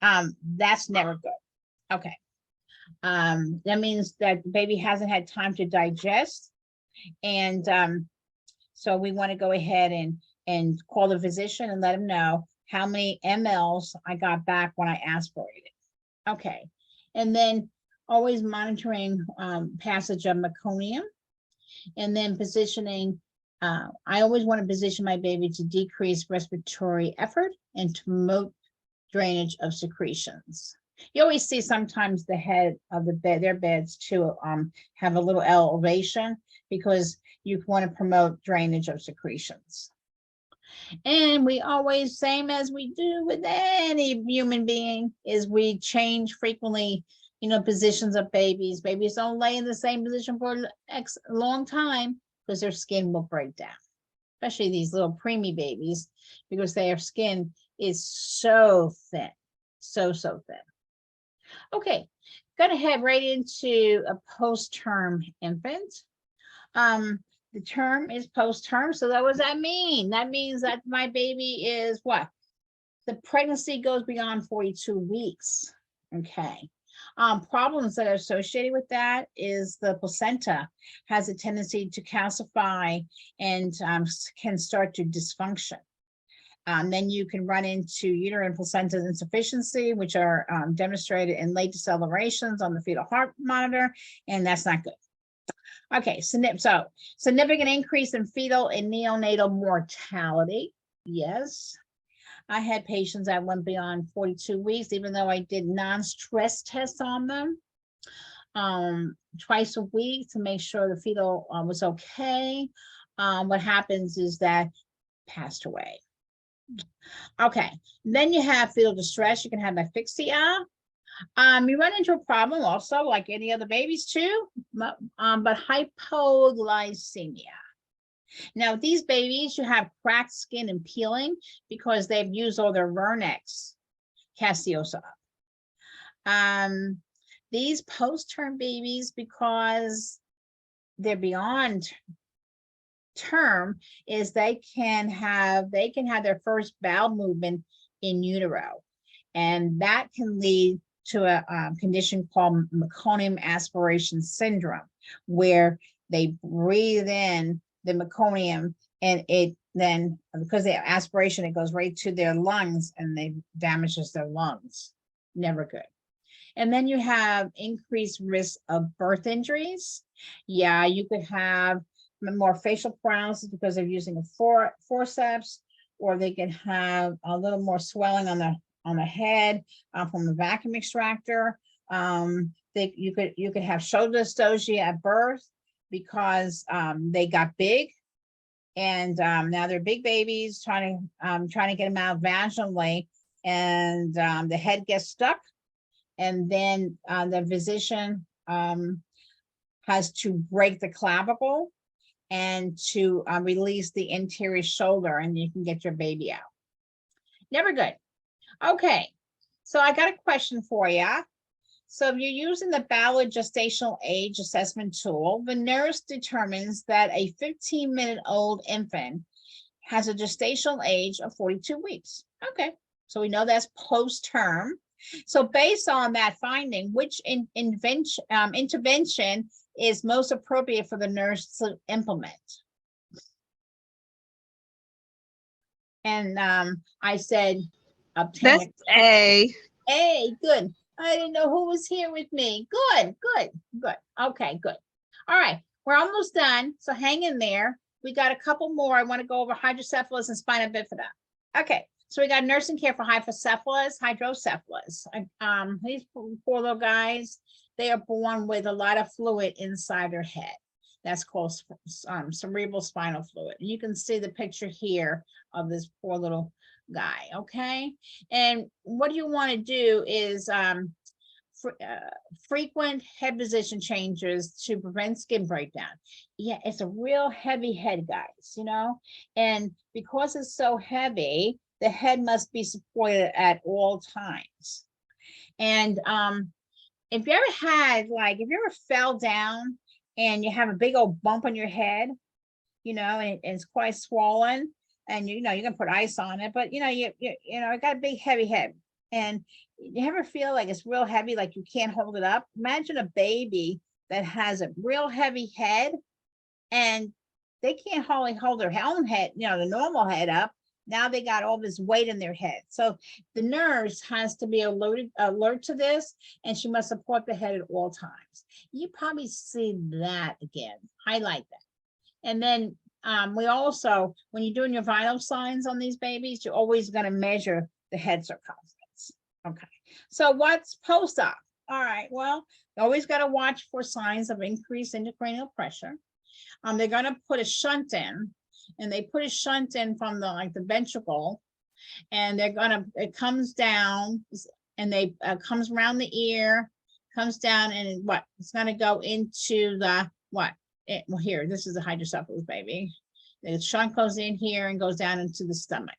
that's never good. Okay, that means that the baby hasn't had time to digest, and so we want to go ahead and call the physician and let him know how many mLs I got back when I aspirated. Okay, and then always monitoring passage of meconium, and then positioning. I always want to position my baby to decrease respiratory effort and to promote drainage of secretions. You always see sometimes the head of the bed, their beds too, have a little elevation because you want to promote drainage of secretions. And we always, same as we do with any human being, is we change frequently, positions of babies. Babies don't lay in the same position for a long time because their skin will break down, especially these little preemie babies, because their skin is so thin, so thin. Okay, gonna head right into a post-term infant. The term is post-term. So what does that mean? That means that my baby is what? The pregnancy goes beyond 42 weeks. Okay. Problems that are associated with that is the placenta has a tendency to calcify and can start to dysfunction. Then you can run into uterine placenta insufficiency, which are demonstrated in late decelerations on the fetal heart monitor, and that's not good. Okay, so significant increase in fetal and neonatal mortality. Yes. I had patients that went beyond 42 weeks, even though I did non-stress tests on them twice a week to make sure the fetal was okay. What happens is that passed away. Okay, then you have fetal distress. You can have asphyxia. You run into a problem also, like any other babies too, but hypoglycemia. Now, these babies, you have cracked skin and peeling because they've used all their Vernex caseosa. These post-term babies, because they're beyond term, is they can have their first bowel movement in utero, and that can lead to a condition called meconium aspiration syndrome, where they breathe in the meconium, and it then, because they have aspiration, it goes right to their lungs and they damages their lungs. Never good. And then you have increased risk of birth injuries. Yeah, you could have more facial paralysis because they're using a forceps, or they can have a little more swelling on the head from the vacuum extractor. You could have shoulder dystocia at birth because they got big, and now they're big babies trying to get them out vaginally, and the head gets stuck, and then the physician has to break the clavicle and to release the anterior shoulder, and you can get your baby out. Never good. Okay, so I got a question for you. So if you're using the Ballard gestational age assessment tool, the nurse determines that a 15-minute-old infant has a gestational age of 42 weeks. Okay, so we know that's post-term. So based on that finding, which intervention is most appropriate for the nurse to implement? And I said, obtain. That's A. Hey, good. I didn't know who was here with me. Good. Okay, good. All right, we're almost done, so hang in there. We got a couple more. I want to go over hydrocephalus and spina bifida. Okay, so we got nursing care for hydrocephalus. These poor little guys, they are born with a lot of fluid inside their head. That's called cerebral spinal fluid. And you can see the picture here of this poor little guy, okay? And what you want to do is frequent head position changes to prevent skin breakdown. Yeah, it's a real heavy head, guys, you know? And because it's so heavy, the head must be supported at all times. And if you ever fell down and you have a big old bump on your head, you know, and it's quite swollen, and you can put ice on it, but you got a big heavy head, and you ever feel like it's real heavy, like you can't hold it up? Imagine a baby that has a real heavy head and they can't hold their own head, the normal head up. Now they got all this weight in their head. So the nurse has to be alert to this, and she must support the head at all times. You probably see that again. Highlight that. And then we also, when you're doing your vital signs on these babies, you're always going to measure the head circumference. Okay. So what's post-op? All right. Well, you always got to watch for signs of increased intracranial pressure. They're going to put a shunt in. And they put a shunt in from the ventricle, and it comes down, and comes around the ear, comes down, and it's going to go into the well, here, this is a hydrocephalus baby. The shunt goes in here and goes down into the stomach.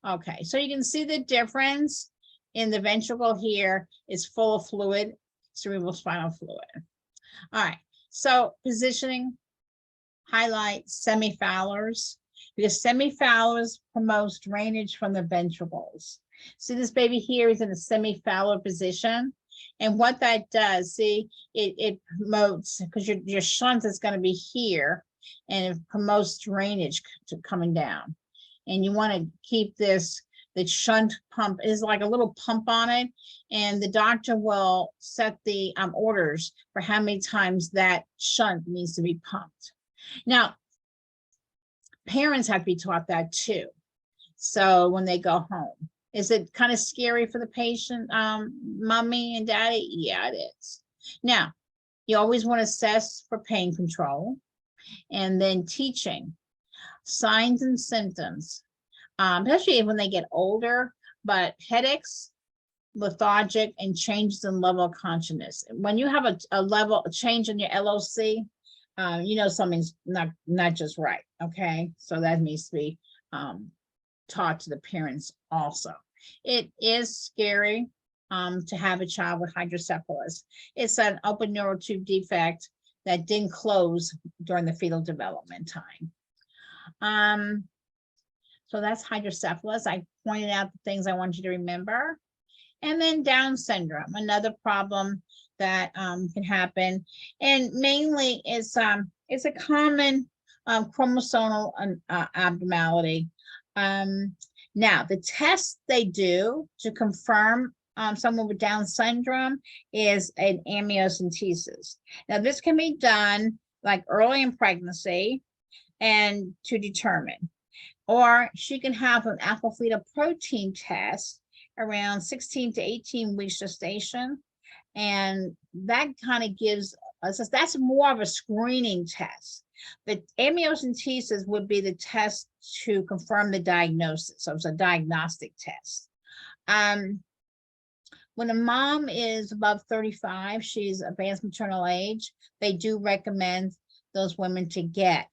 Okay, so you can see the difference in the ventricle here is full of fluid, cerebral spinal fluid. All right, so positioning. Highlight semifallars, because semifallars promotes drainage from the ventricles. See, this baby here is in a semifallar position, and what that does, see, it promotes, because your shunt is going to be here, and it promotes drainage coming down. and you want to keep this, the shunt pump is like a little pump on it, and the doctor will set the orders for how many times that shunt needs to be pumped. Now, parents have to be taught that too. So when they go home, is it kind of scary for the patient, mommy and daddy? Yeah, it is. Now, you always want to assess for pain control, and then teaching signs and symptoms, especially when they get older, but headaches, lethargic, and changes in level of consciousness. When you have a change in your LOC, you know something's not just right. Okay, so that needs to be taught to the parents also. It is scary to have a child with hydrocephalus. It's an open neural tube defect that didn't close during the fetal development time. So that's hydrocephalus. I pointed out the things I want you to remember. And then Down syndrome, another problem that can happen, and mainly it's a common chromosomal abnormality. Now, the test they do to confirm someone with Down syndrome is an amniocentesis. Now, this can be done like early in pregnancy and to determine, or she can have an alpha-fetoprotein test around 16 to 18 weeks gestation, and that kind of gives us, that's more of a screening test. But amniocentesis would be the test to confirm the diagnosis. So it's a diagnostic test. When a mom is above 35, she's advanced maternal age, they do recommend those women to get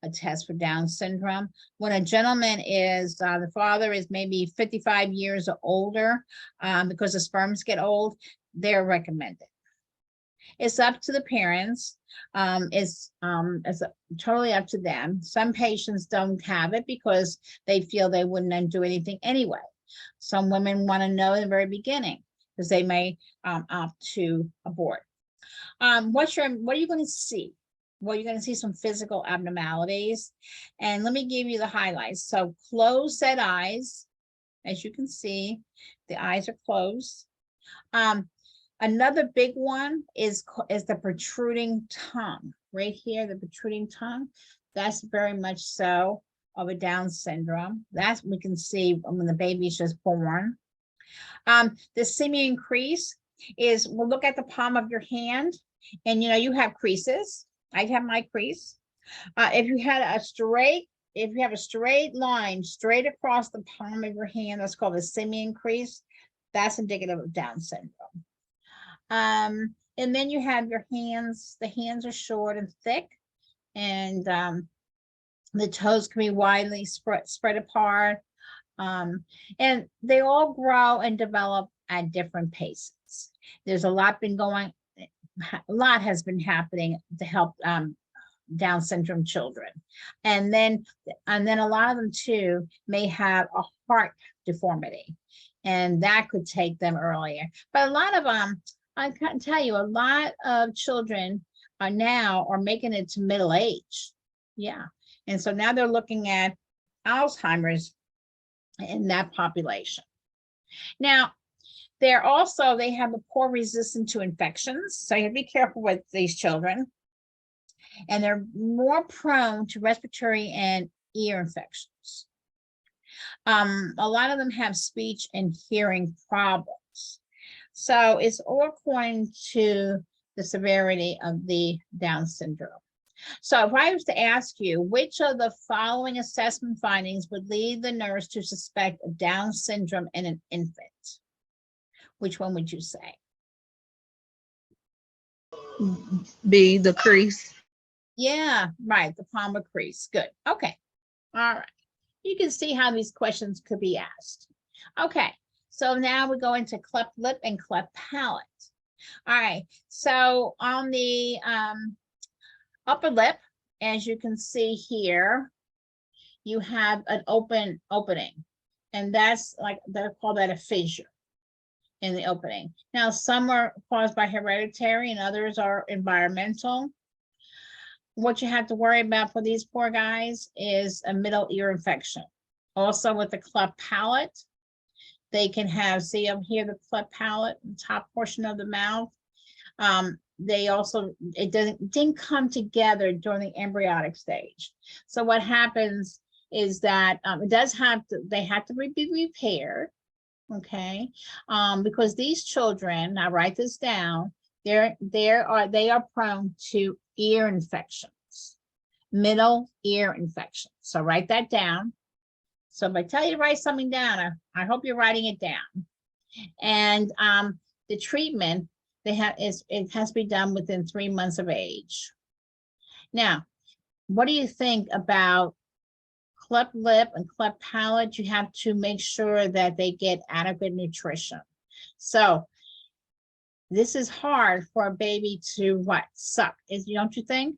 a test for Down syndrome. When a gentleman is, the father is maybe 55 years or older, because the sperms get old, they're recommended. It's up to the parents. It's totally up to them. Some patients don't have it because they feel they wouldn't do anything anyway. Some women want to know in the very beginning because they may opt to abort. What are you going to see? Well, you're going to see some physical abnormalities, and let me give you the highlights. So closed set eyes, as you can see, the eyes are closed. Another big one is the protruding tongue right here, the protruding tongue. That's very much so of a Down syndrome. That's we can see when the baby is just born. The simian crease is, we'll look at the palm of your hand, and you have creases. I have my crease. If you have a straight line straight across the palm of your hand, that's called a simian crease. That's indicative of Down syndrome. And then you have your hands. The hands are short and thick, and the toes can be widely spread apart. And they all grow and develop at different paces. There's a lot has been happening to help Down syndrome children, and then a lot of them too may have a heart deformity, and that could take them earlier. But a lot of I can tell you, a lot of children are making it to middle age. Yeah, and so now they're looking at Alzheimer's in that population. Now, they have a poor resistance to infections, so you have to be careful with these children. And they're more prone to respiratory and ear infections. A lot of them have speech and hearing problems. So it's all according to the severity of the Down syndrome. So if I was to ask you, which of the following assessment findings would lead the nurse to suspect a Down syndrome in an infant? Which one would you say? B, the crease. Yeah, right, the palmar crease. Good. Okay. All right. You can see how these questions could be asked. Okay. So now we go into cleft lip and cleft palate. All right. So on the upper lip, as you can see here, you have an opening, and that's they call that a fissure in the opening. Now, some are caused by hereditary and others are environmental. What you have to worry about for these poor guys is a middle ear infection Also with the cleft palate, they can have, see up here, the cleft palate, the top portion of the mouth. They also, it didn't come together during the embryonic stage. So what happens is that it does have to, they have to be repaired. Okay, because these children, I write this down, they are prone to ear infections, middle ear infections. So write that down. So if I tell you to write something down, I hope you're writing it down. And the treatment it has to be done within 3 months of age. Now, what do you think about cleft lip and cleft palate? You have to make sure that they get adequate nutrition. So this is hard for a baby to suck, don't you think?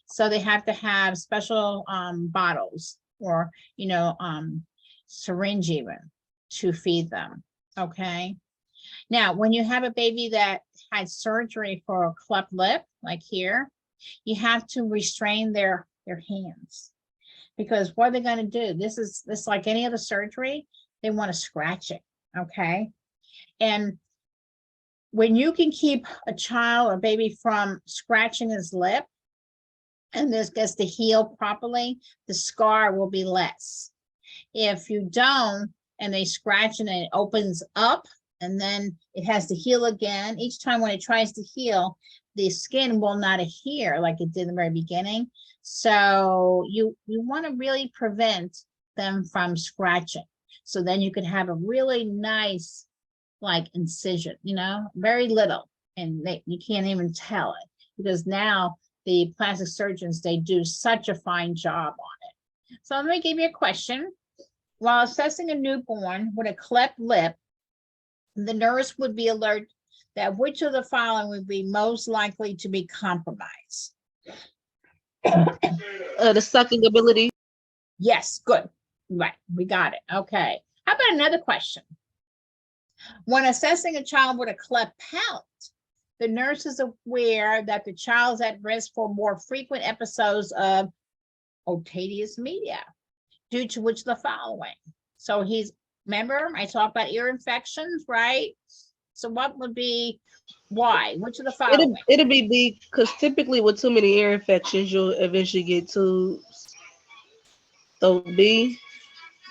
So they have to have special bottles or syringe even to feed them. Okay. Now, when you have a baby that had surgery for a cleft lip, like here, you have to restrain their hands. Because what are they going to do? This is like any other surgery. They want to scratch it, okay? And when you can keep a child or baby from scratching his lip, and this gets to heal properly, the scar will be less. If you don't, and they scratch and it opens up, and then it has to heal again, each time when it tries to heal, the skin will not adhere like it did in the very beginning. So you want to really prevent them from scratching. So then you could have a really nice incision, very little, and you can't even tell it, because now the plastic surgeons, they do such a fine job on it. So let me give you a question. While assessing a newborn with a cleft lip, the nurse would be alert that which of the following would be most likely to be compromised? The sucking ability. Yes, good. Right, we got it. Okay. How about another question? When assessing a child with a cleft palate, the nurse is aware that the child is at risk for more frequent episodes of otitis media, due to which of the following? So remember, I talked about ear infections, right? So what would be why? Which of the following? It'll be B, because typically with too many ear infections, you'll eventually get tubes. So B.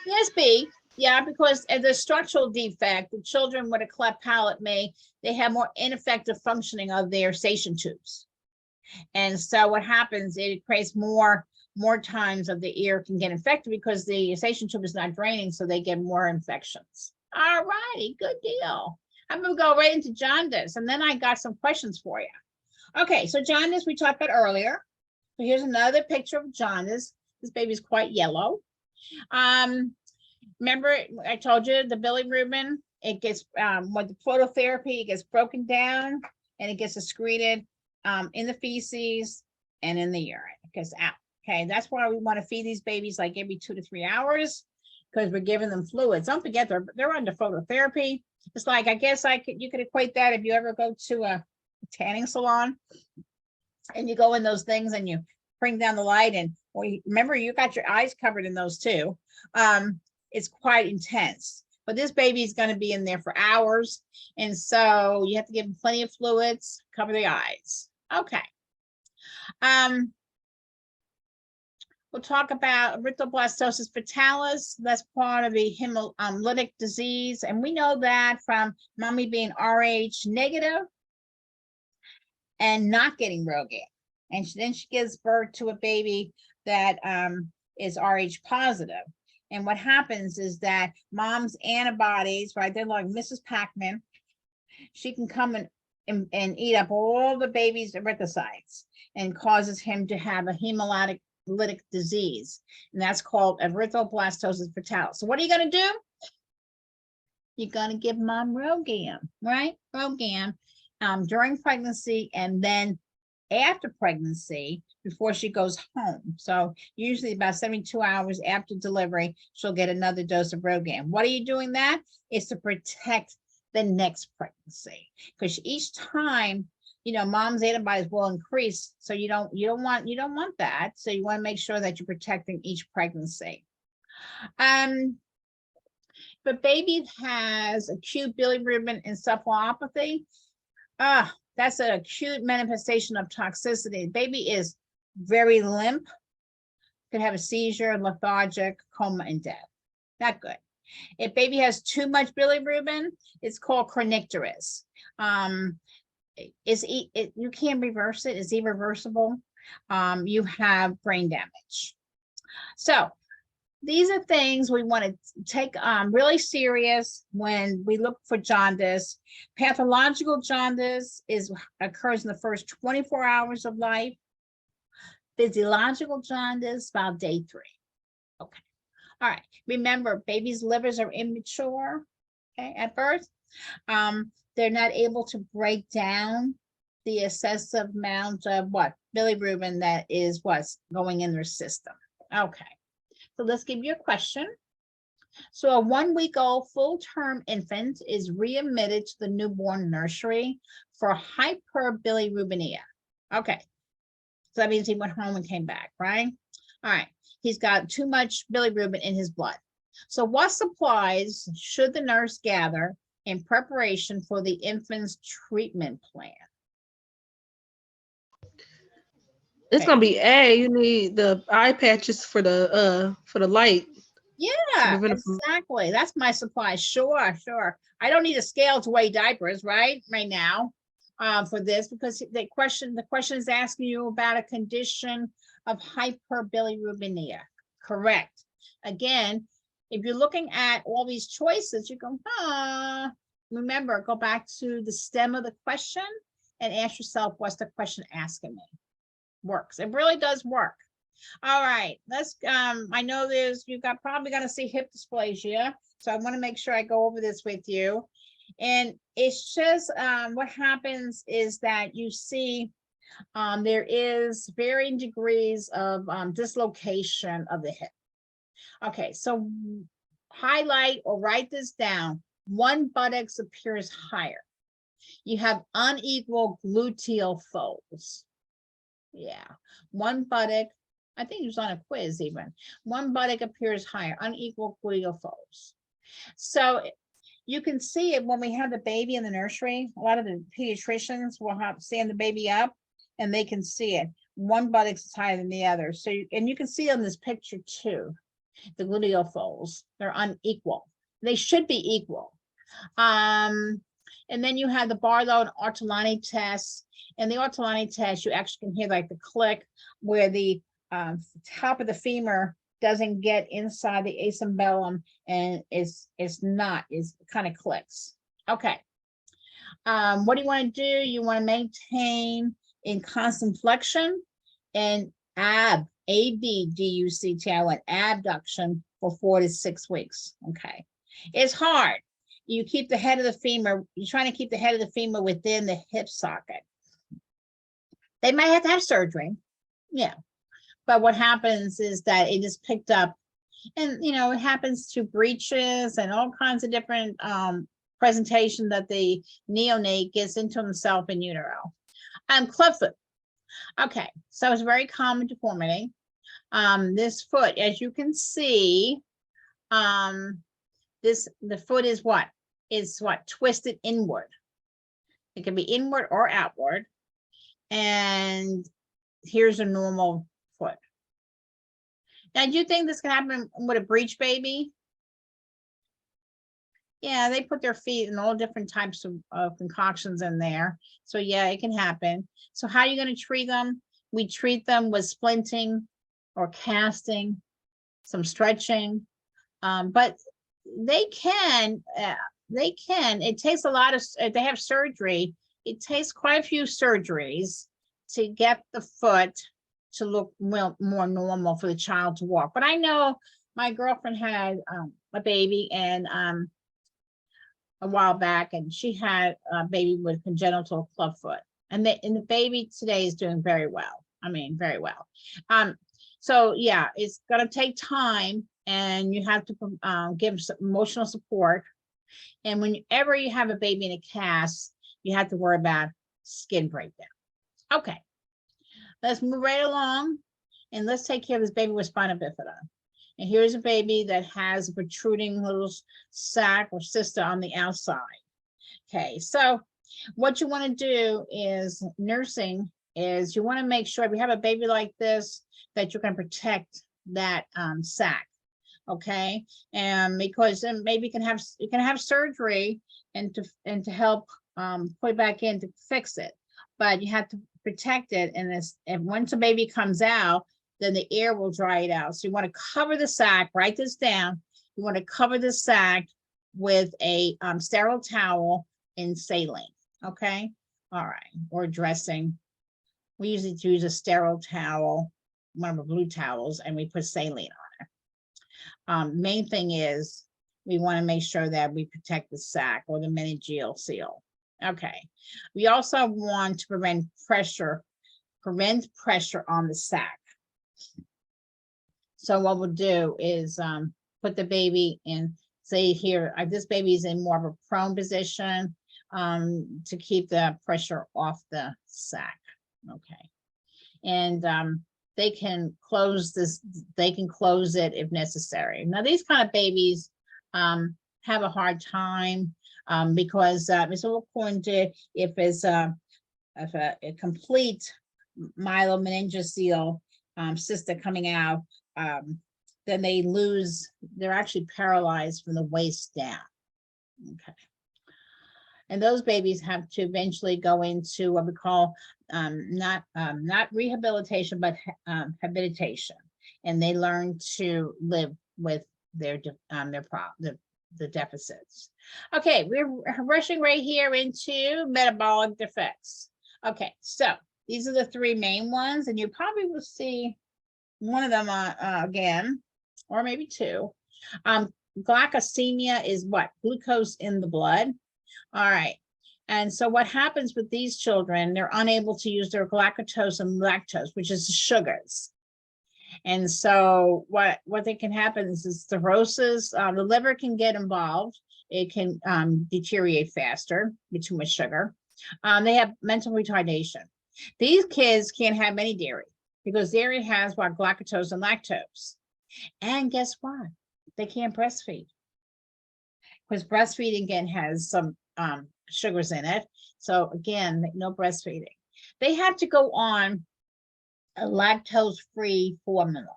Yes, B. Yeah, because as a structural defect, the children with a cleft palate they have more ineffective functioning of their eustachian tubes. And so what happens, it creates more times of the ear can get infected because the eustachian tube is not draining, so they get more infections. All righty, good deal. I'm gonna go right into jaundice, and then I got some questions for you. Okay, so jaundice we talked about earlier. So here's another picture of jaundice. This baby's quite yellow. Remember I told you the bilirubin, it gets with the phototherapy, it gets broken down and it gets excreted in the feces and in the urine. It gets out. Okay, that's why we want to feed these babies like every 2 to 3 hours, because we're giving them fluids. Don't forget they're under phototherapy. It's like, I guess you could equate that if you ever go to a tanning salon and you go in those things and you bring down the light, and remember you got your eyes covered in those too. It's quite intense, but this baby is going to be in there for hours, and so you have to give them plenty of fluids, cover the eyes. Okay. We'll talk about erythroblastosis fetalis. That's part of the hemolytic disease. And we know that from mommy being Rh negative and not getting Rogaine. And then she gives birth to a baby that is Rh positive. And what happens is that mom's antibodies, right, they're like Mrs. Pac-Man. She can come and eat up all the baby's erythrocytes and causes him to have a hemolytic disease, and that's called erythroblastosis fetalis. So what are you going to do? You're going to give mom Rogaine, right? Rogaine during pregnancy, and then after pregnancy before she goes home. So usually about 72 hours after delivery, she'll get another dose of Rogaine. What are you doing that? It's to protect the next pregnancy, because each time mom's antibodies will increase. So you don't want that. So you want to make sure that you're protecting each pregnancy. But baby has acute bilirubin encephalopathy. That's an acute manifestation of toxicity. Baby is very limp, could have a seizure, lethargic, coma, and death. Not good. If baby has too much bilirubin, it's called kernicterus. You can't reverse it. It's irreversible. You have brain damage. So these are things we want to take really serious when we look for jaundice. Pathological jaundice occurs in the first 24 hours of life. Physiological jaundice about day 3. Okay. All right. Remember, babies' livers are immature, okay, at birth. They're not able to break down the excessive amount of bilirubin that is what's going in their system. Okay. So let's give you a question. So a 1-week-old full-term infant is readmitted to the newborn nursery for hyperbilirubinemia. Okay. So that means he went home and came back, right? All right. He's got too much bilirubin in his blood. So what supplies should the nurse gather in preparation for the infant's treatment plan? It's gonna be you need the eye patches for the light. Yeah, exactly. That's my supply. Sure. I don't need a scale to weigh diapers right now for this, because the question is asking you about a condition of hyperbilirubinemia. Correct. Again, if you're looking at all these choices, you go, remember, go back to the stem of the question and ask yourself, what's the question asking me? Works. It really does work. All right, let's I know you've probably gonna see hip dysplasia, so I want to make sure I go over this with you. And it's just what happens is that you see there is varying degrees of dislocation of the hip. Okay, so highlight or write this down. One buttocks appears higher. You have unequal gluteal folds. Yeah, one buttock, I think it was on a quiz even. One buttock appears higher, unequal gluteal folds. So you can see it when we have the baby in the nursery. A lot of the pediatricians will stand the baby up and they can see it. One buttock is higher than the other. So, and you can see on this picture too, the gluteal folds, they're unequal. They should be equal. And then you have the Barlow and Ortolani tests. In the Ortolani test, you actually can hear like the click where the top of the femur doesn't get inside the acetabulum and it's kind of clicks. Okay. What do you want to do? You want to maintain in constant flexion and ABDUCT, abduction for 4 to 6 weeks. Okay. It's hard. You keep the head of the femur, you're trying to keep the head of the femur within the hip socket. They might have to have surgery. Yeah. But what happens is that it is picked up, and it happens to breaches and all kinds of different presentation that the neonate gets into himself in utero. Clubfoot. Okay, so it's a very common deformity. This foot, as you can see, the foot is what? Is what? Twisted inward. It can be inward or outward. And here's a normal foot. Now, do you think this can happen with a breech baby? Yeah, they put their feet in all different types of concoctions in there. So yeah, it can happen. So how are you going to treat them? We treat them with splinting or casting, some stretching, but they can, it takes a lot of, if they have surgery, it takes quite a few surgeries to get the foot to look more normal for the child to walk. But I know my girlfriend had a baby and a while back, and she had a baby with congenital clubfoot, and the baby today is doing very well. I mean, very well. So yeah, it's gonna take time, and you have to give some emotional support. And whenever you have a baby in a cast, you have to worry about skin breakdown. Okay, let's move right along, and let's take care of this baby with spina bifida. And here's a baby that has a protruding little sac or cysta on the outside. Okay, so what you want to do is nursing is you want to make sure if you have a baby like this that you can protect that sac. Okay, and because then maybe you can have surgery and to help put it back in to fix it, but you have to protect it. And once a baby comes out, then the air will dry it out. So you want to cover the sac. Write this down. You want to cover the sac with a sterile towel in saline. Okay, all right, or dressing. We usually use a sterile towel, one of the blue towels, and we put saline on it. Main thing is we want to make sure that we protect the sac or the meningeal seal. Okay, we also want to prevent pressure on the sac. So what we'll do is put the baby in, say here, this baby is in more of a prone position to keep the pressure off the sac. Okay, and they can close this, they can close it if necessary. Now these kind of babies have a hard time because it's all according to if it's a complete myelomeningocele cysta coming out, then they're actually paralyzed from the waist down. Okay. And those babies have to eventually go into what we call not rehabilitation, but habilitation, and they learn to live with their the deficits. Okay, we're rushing right here into metabolic defects. Okay, so these are the three main ones, and you probably will see one of them again, or maybe two. Glycemia is what? Glucose in the blood. All right. And so what happens with these children, they're unable to use their galactose and lactose, which is the sugars. And so what they can happen is cirrhosis, the liver can get involved. It can deteriorate faster with too much sugar. They have mental retardation. These kids can't have any dairy because dairy has what? Galactose and lactose. And guess what? They can't breastfeed because breastfeeding again has some sugars in it. So again, no breastfeeding. They have to go on a lactose-free formula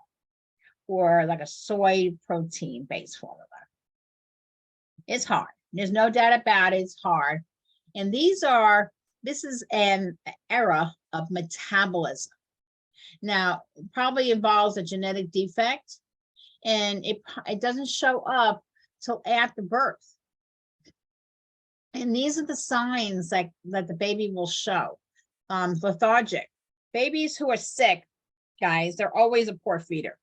or like a soy protein based formula. It's hard. There's no doubt about it. It's hard. And this is an era of metabolism. Now, it probably involves a genetic defect, and it doesn't show up till after birth. And these are the signs that the baby will show. Lethargic. Babies who are sick, guys, they're always a poor feeder.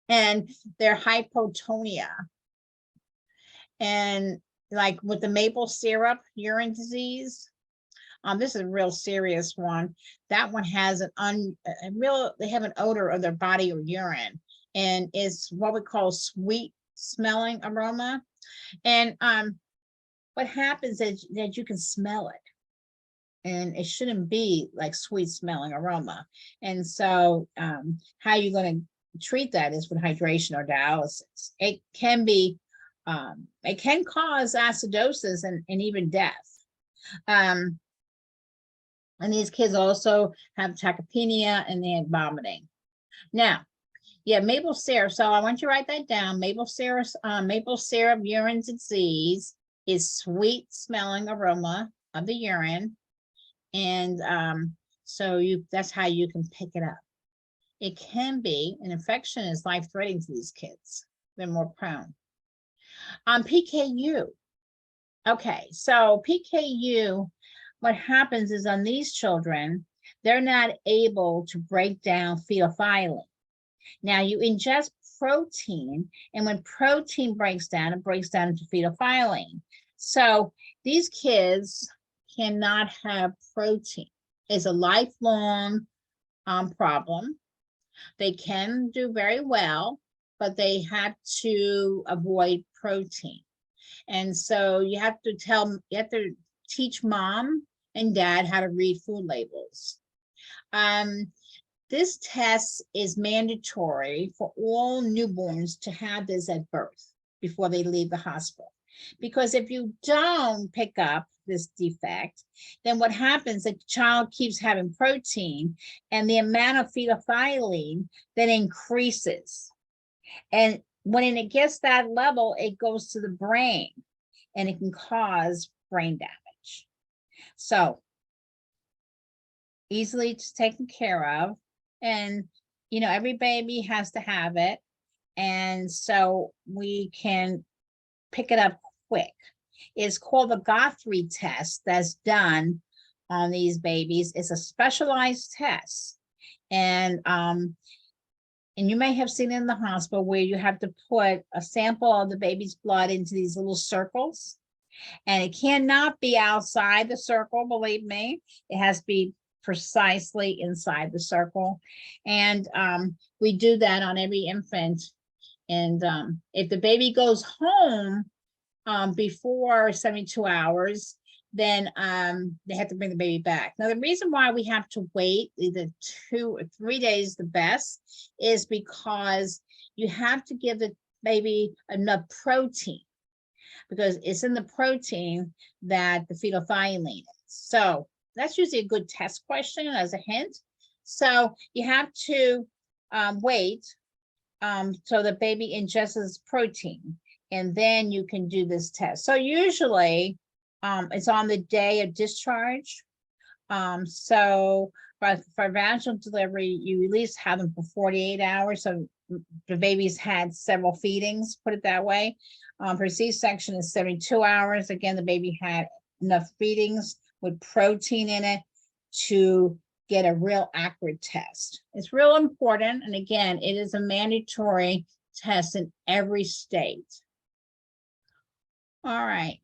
And they're hypotonia. And like with the maple syrup urine disease, this is a real serious one. That one has they have an odor of their body or urine, and it's what we call sweet smelling aroma. And what happens is that you can smell it, and it shouldn't be like sweet smelling aroma. And so how you're going to treat that is with hydration or dialysis. It can be it can cause acidosis and even death. And these kids also have tachypnea and they have vomiting. Now, yeah, maple syrup. So I want you to write that down. Maple syrup urine disease is sweet smelling aroma of the urine. And so that's how you can pick it up. It can be an infection is life-threatening to these kids. They're more prone. PKU. Okay, so PKU, what happens is on these children, they're not able to break down phenolphthalein. Now you ingest protein, and when protein breaks down, it breaks down into phenolphthalein. So these kids cannot have protein. It's a lifelong problem. They can do very well, but they have to avoid protein. And so you have to teach mom and dad how to read food labels. This test is mandatory for all newborns to have this at birth before they leave the hospital. Because if you don't pick up this defect, then what happens, the child keeps having protein and the amount of phenolphthalein then increases. And when it gets that level, it goes to the brain and it can cause brain damage. So easily taken care of. And, you know, every baby has to have it. And so we can pick it up quick. It's called the Guthrie test that's done on these babies. It's a specialized test. And you may have seen it in the hospital where you have to put a sample of the baby's blood into these little circles. And it cannot be outside the circle, believe me. It has to be precisely inside the circle. And we do that on every infant. And if the baby goes home before 72 hours, then they have to bring the baby back. Now, the reason why we have to wait either 2 or 3 days, the best, is because you have to give the baby enough protein, because it's in the protein that the phenolphthalein is. So that's usually a good test question as a hint. So you have to wait so the baby ingests protein, and then you can do this test. So usually it's on the day of discharge. So for vaginal delivery, you at least have them for 48 hours. So the baby's had several feedings, put it that way. For C-section is 72 hours. Again, the baby had enough feedings with protein in it to get a real accurate test. It's real important. And again, it is a mandatory test in every state. All right.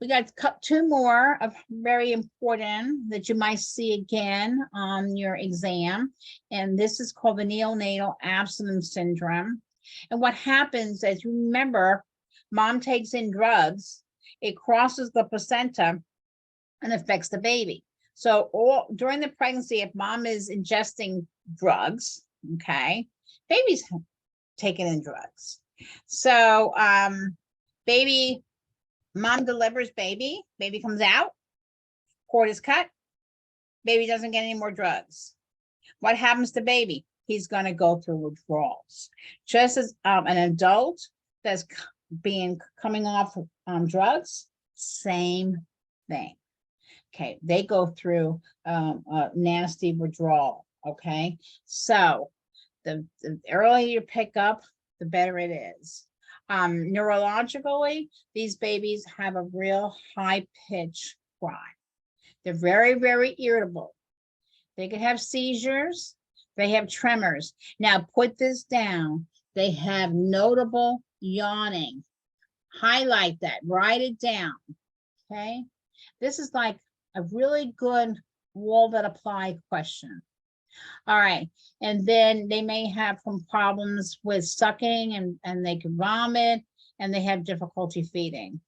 We got 2 more of very important that you might see again on your exam. And this is called the neonatal abstinence syndrome. And what happens is, you remember, mom takes in drugs, it crosses the placenta and affects the baby. So during the pregnancy, if mom is ingesting drugs, okay, baby's taking in drugs. So mom delivers baby comes out, cord is cut, baby doesn't get any more drugs. What happens to baby? He's going to go through withdrawals. Just as an adult that's coming off drugs, same thing. Okay, they go through a nasty withdrawal. Okay, so the earlier you pick up, the better it is. Neurologically, these babies have a real high pitch cry. They're very, very irritable. They could have seizures. They have tremors. Now put this down. They have notable yawning. Highlight that, write it down. Okay, this is like a really good wall that apply question. All right, and then they may have some problems with sucking, and they can vomit, and they have difficulty feeding.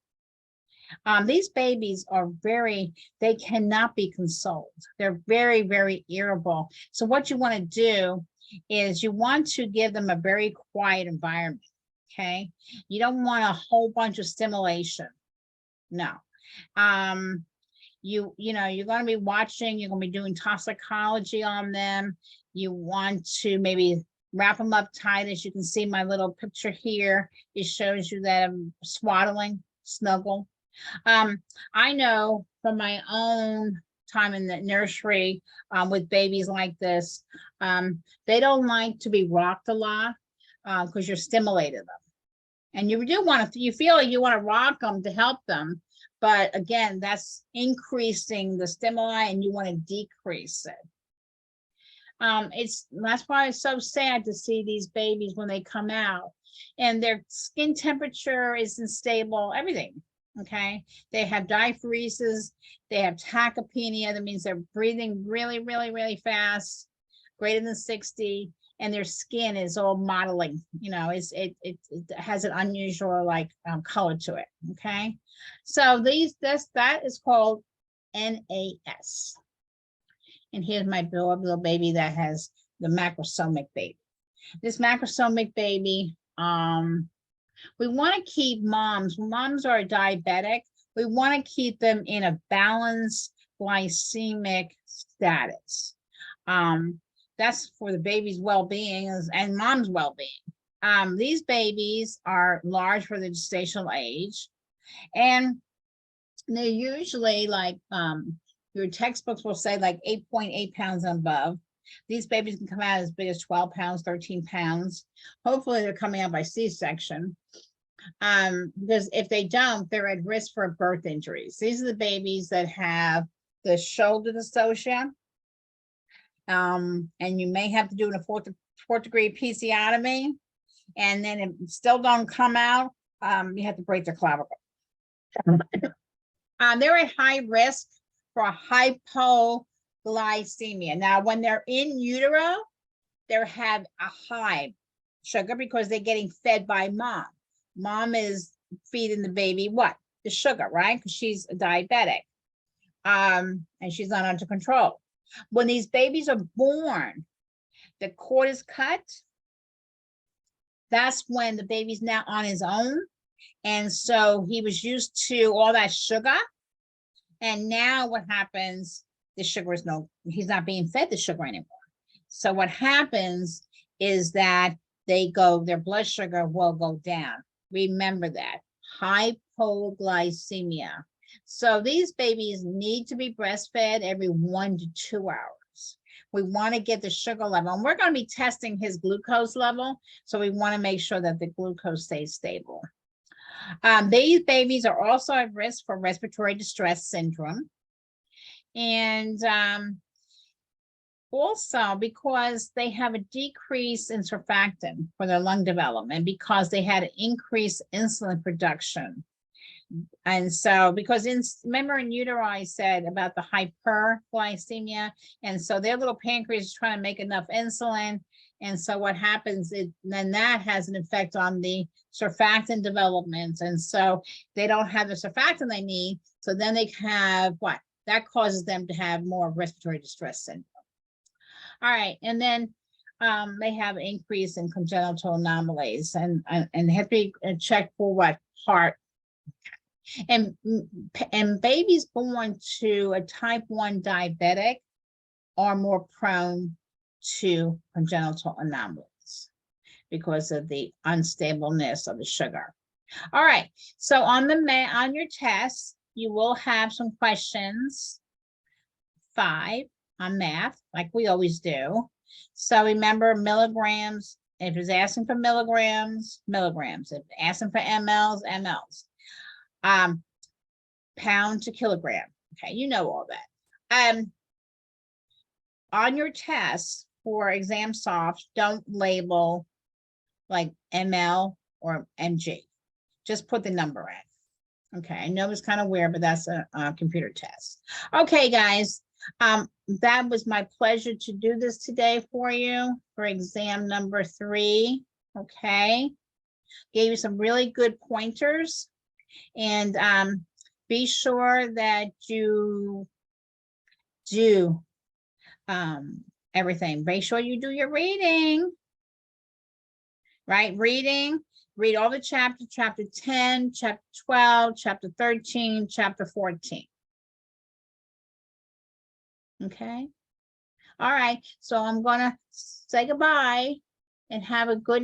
These babies are they cannot be consoled. They're very, very irritable. So what you want to do is you want to give them a very quiet environment, okay? You don't want a whole bunch of stimulation, no. You know, you're going to be watching, you're going to be doing toxicology on them. You want to maybe wrap them up tight. As you can see my little picture here, it shows you that I'm swaddling, snuggle. I know from my own time in the nursery with babies like this, they don't like to be rocked a lot because you're stimulating them. And you do want to, you feel like you want to rock them to help them. But again, that's increasing the stimuli and you want to decrease it. That's why it's so sad to see these babies when they come out and their skin temperature isn't stable, everything. Okay, they have diaphoresis, they have tachypnea, that means they're breathing really, really, really fast, greater than 60, and their skin is all mottling, you know, it has an unusual like color to it. Okay, so that is called NAS. And here's my little baby that has the macrosomic baby. This macrosomic baby, we want to keep moms. Moms are diabetic. We want to keep them in a balanced glycemic status. That's for the baby's well-being and mom's well-being. These babies are large for the gestational age, and they're usually like, your textbooks will say like 8.8 pounds and above. These babies can come out as big as 12 pounds, 13 pounds. Hopefully they're coming out by C-section. Because if they don't, they're at risk for birth injuries. These are the babies that have the shoulder dystocia. And you may have to do a fourth degree episiotomy, and then it still don't come out. You have to break their clavicle. They're at high risk for hypoglycemia. Now, when they're in utero, they have a high sugar because they're getting fed by mom. Mom is feeding the baby what? The sugar, right? Because she's a diabetic. And she's not under control. When these babies are born, the cord is cut. That's when the baby's now on his own. And so he was used to all that sugar. And now what happens, the sugar is he's not being fed the sugar anymore. So what happens is that their blood sugar will go down. Remember that, hypoglycemia. So these babies need to be breastfed every 1 to 2 hours. We want to get the sugar level, and we're going to be testing his glucose level. So we want to make sure that the glucose stays stable. These babies are also at risk for respiratory distress syndrome. And also because they have a decrease in surfactant for their lung development, because they had increased insulin production. And so, because remember in utero, I said about the hyperglycemia, and so their little pancreas is trying to make enough insulin. And so what happens is then that has an effect on the surfactant development. And so they don't have the surfactant they need. So then they have what? That causes them to have more respiratory distress syndrome. All right. And then they have increase in congenital anomalies, and they have to be checked for what? Heart. And babies born to a type 1 diabetic are more prone to congenital anomalies because of the unstableness of the sugar. All right, so on your test, you will have some questions, 5 on math, like we always do. So remember milligrams. If it's asking for milligrams, milligrams. If it's asking for mLs, mLs. Pound to kilogram. Okay, you know all that. On your test for ExamSoft, don't label like ML or MG. Just put the number in. Okay, I know it's kind of weird, but that's a computer test. Okay, guys, that was my pleasure to do this today for you for exam number 3. Okay, gave you some really good pointers, and be sure that you do everything. Make sure you do your reading, right? Read all the chapters, chapter 10, chapter 12, chapter 13, chapter 14. Okay. All right. So I'm going to say goodbye and have a good night.